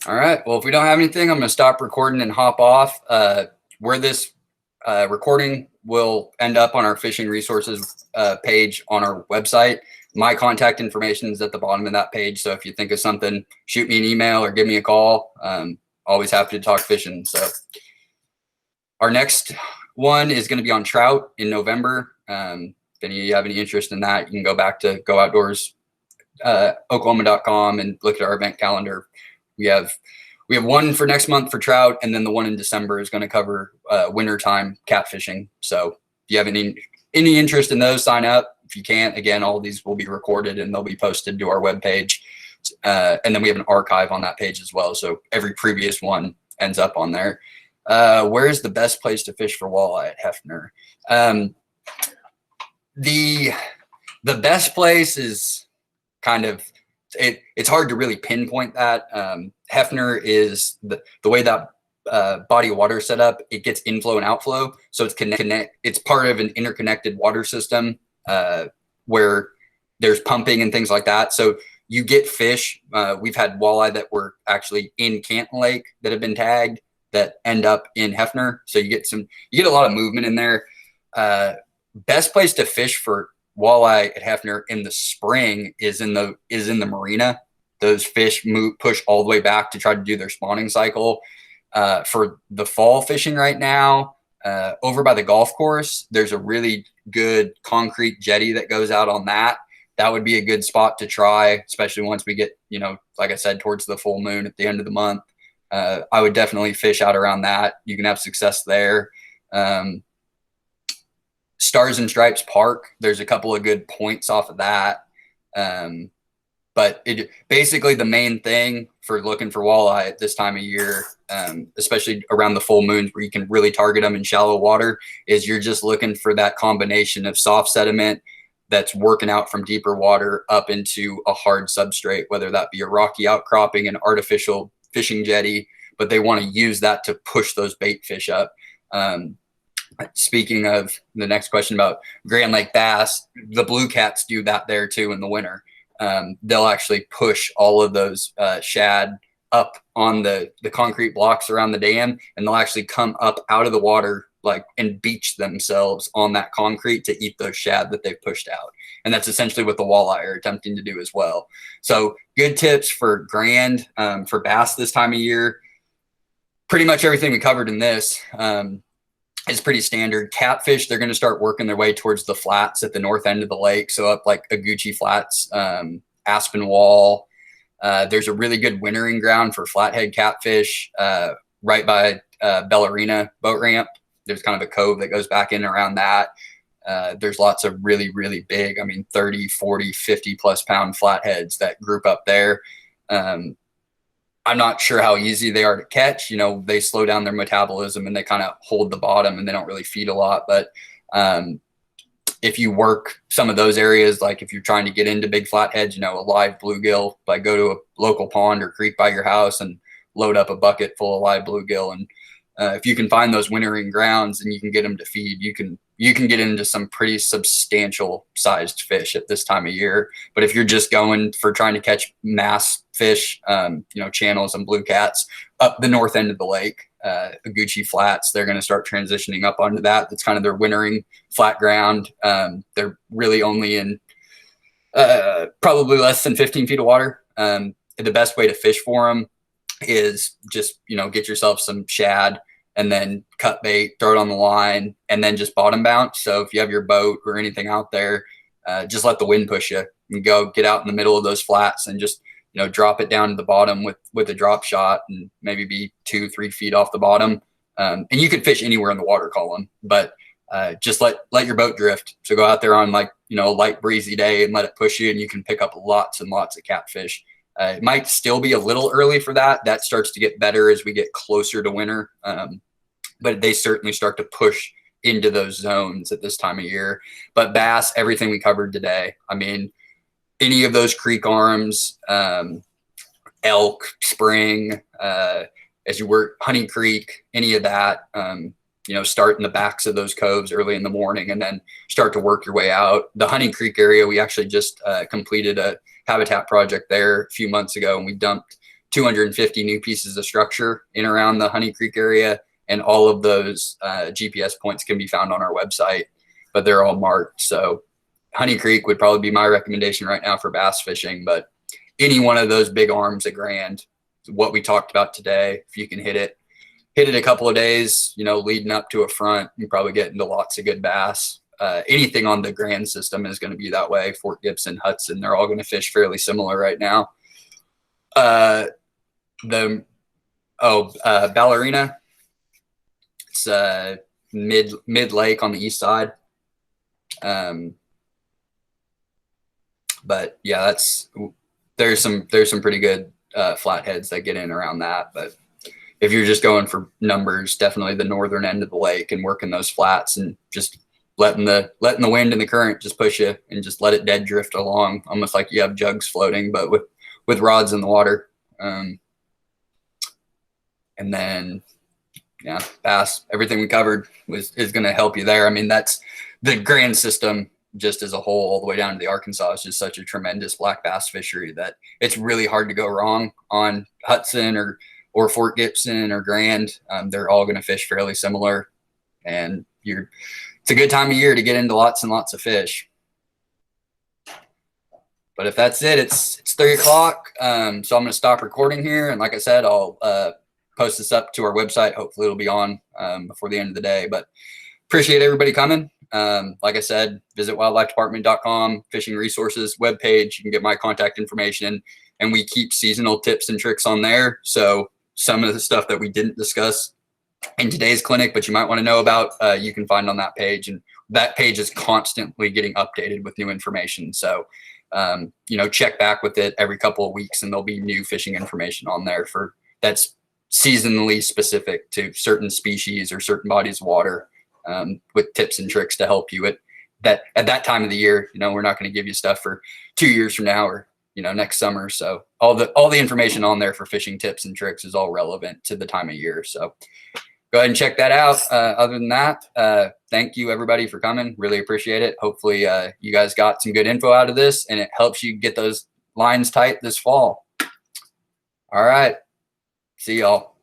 All right. Well, if we don't have anything, I'm going to stop recording and hop off. Where this recording will end up on our fishing resources page on our website. My contact information is at the bottom of that page. So if you think of something, shoot me an email or give me a call. Always happy to talk fishing. So our next one is going to be on trout in November. If any of you have any interest in that, you can go back to Go Outdoors Oklahoma.com and look at our event calendar. We have one for next month for trout, and then the one in December is going to cover wintertime catfishing. So if you have any interest in those, sign up. If you can't, again, all of these will be recorded and they'll be posted to our webpage. And then we have an archive on that page as well. So every previous one ends up on there. Where's the best place to fish for walleye at Hefner? The best place is kind of, it's hard to really pinpoint that. Hefner is the way that body of water is set up. It gets inflow and outflow, so it's part of an interconnected water system where there's pumping and things like that. So you get fish. We've had walleye that were actually in Canton Lake that have been tagged that end up in Hefner. So you get a lot of movement in there. Best place to fish for walleye at Hefner in the spring is in the marina. Those fish push all the way back to try to do their spawning cycle. For the fall fishing right now, over by the golf course, there's a really good concrete jetty that goes out on that. That would be a good spot to try, especially once we get, like I said, towards the full moon at the end of the month. I would definitely fish out around that. You can have success there. Stars and Stripes Park, there's a couple of good points off of that. But basically the main thing for looking for walleye at this time of year, especially around the full moons where you can really target them in shallow water, is you're just looking for that combination of soft sediment that's working out from deeper water up into a hard substrate, whether that be a rocky outcropping, an artificial fishing jetty, but they want to use that to push those bait fish up. Speaking of the next question about Grand Lake bass, the blue cats do that there too in the winter. They'll actually push all of those shad up on the concrete blocks around the dam, and they'll actually come up out of the water and beach themselves on that concrete to eat those shad that they've pushed out. And that's essentially what the walleye are attempting to do as well. So good tips for grand, for bass this time of year. Pretty much everything we covered in this is pretty standard. Catfish, they're going to start working their way towards the flats at the north end of the lake. So up like Aguchi Flats, Aspen Wall. There's a really good wintering ground for flathead catfish right by Bellarina boat ramp. There's kind of a cove that goes back in around that. There's lots of really, really big, 30, 40, 50 plus pound flatheads that group up there. I'm not sure how easy they are to catch. They slow down their metabolism and they kind of hold the bottom and they don't really feed a lot. But if you work some of those areas, like if you're trying to get into big flatheads, a live bluegill, go to a local pond or creek by your house and load up a bucket full of live bluegill. And if you can find those wintering grounds and you can get them to feed, you can get into some pretty substantial sized fish at this time of year. But if you're just going for trying to catch mass fish, channels and blue cats up the north end of the lake, Aguchi Flats, they're going to start transitioning up onto that. That's kind of their wintering flat ground. They're really only in probably less than 15 feet of water. The best way to fish for them is just, get yourself some shad and then cut bait, throw it on the line, and then just bottom bounce. So if you have your boat or anything out there, just let the wind push you and go get out in the middle of those flats and just, drop it down to the bottom with a drop shot and maybe be 2-3 feet off the bottom. And you can fish anywhere in the water column, but just let your boat drift. So go out there on a light breezy day and let it push you, and you can pick up lots and lots of catfish. It might still be a little early for that. That starts to get better as we get closer to winter. But they certainly start to push into those zones at this time of year. But bass, everything we covered today. Any of those creek arms, elk, spring, as you work Honey Creek, any of that, start in the backs of those coves early in the morning and then start to work your way out. The Honey Creek area, we actually just completed a habitat project there a few months ago, and we dumped 250 new pieces of structure in around the Honey Creek area. And all of those GPS points can be found on our website, but they're all marked. So Honey Creek would probably be my recommendation right now for bass fishing, but any one of those big arms at Grand, what we talked about today, if you can hit it a couple of days, you know, leading up to a front, you probably get into lots of good bass. Anything on the Grand system is going to be that way. Fort Gibson, Hudson, they're all going to fish fairly similar right now. Ballerina, it's mid lake on the east side. But yeah, there's some pretty good flatheads that get in around that. But if you're just going for numbers, definitely the northern end of the lake and working those flats and just letting the wind and the current just push you and just let it dead drift along, almost like you have jugs floating, but with rods in the water. And then yeah, bass, everything we covered is going to help you there. I mean, that's the Grand system just as a whole, all the way down to the Arkansas, is just such a tremendous black bass fishery that it's really hard to go wrong on Hudson or Fort Gibson or Grand. They're all going to fish fairly similar, and it's a good time of year to get into lots and lots of fish. But if that's it, it's 3 o'clock. So I'm going to stop recording here. And like I said, I'll post this up to our website. Hopefully it'll be on before the end of the day, but appreciate everybody coming. Like I said, visit wildlifedepartment.com, fishing resources webpage. You can get my contact information, and we keep seasonal tips and tricks on there. So some of the stuff that we didn't discuss in today's clinic, but you might want to know about, you can find on that page. And that page is constantly getting updated with new information. So, you know, check back with it every couple of weeks, and there'll be new fishing information on there that's seasonally specific to certain species or certain bodies of water, with tips and tricks to help you at that time of the year. You know, we're not going to give you stuff for 2 years from now or, you know, next summer. So all the information on there for fishing tips and tricks is all relevant to the time of year. So go ahead and check that out. Other than that, thank you everybody for coming. Really appreciate it. Hopefully you guys got some good info out of this, and it helps you get those lines tight this fall. All right. See y'all.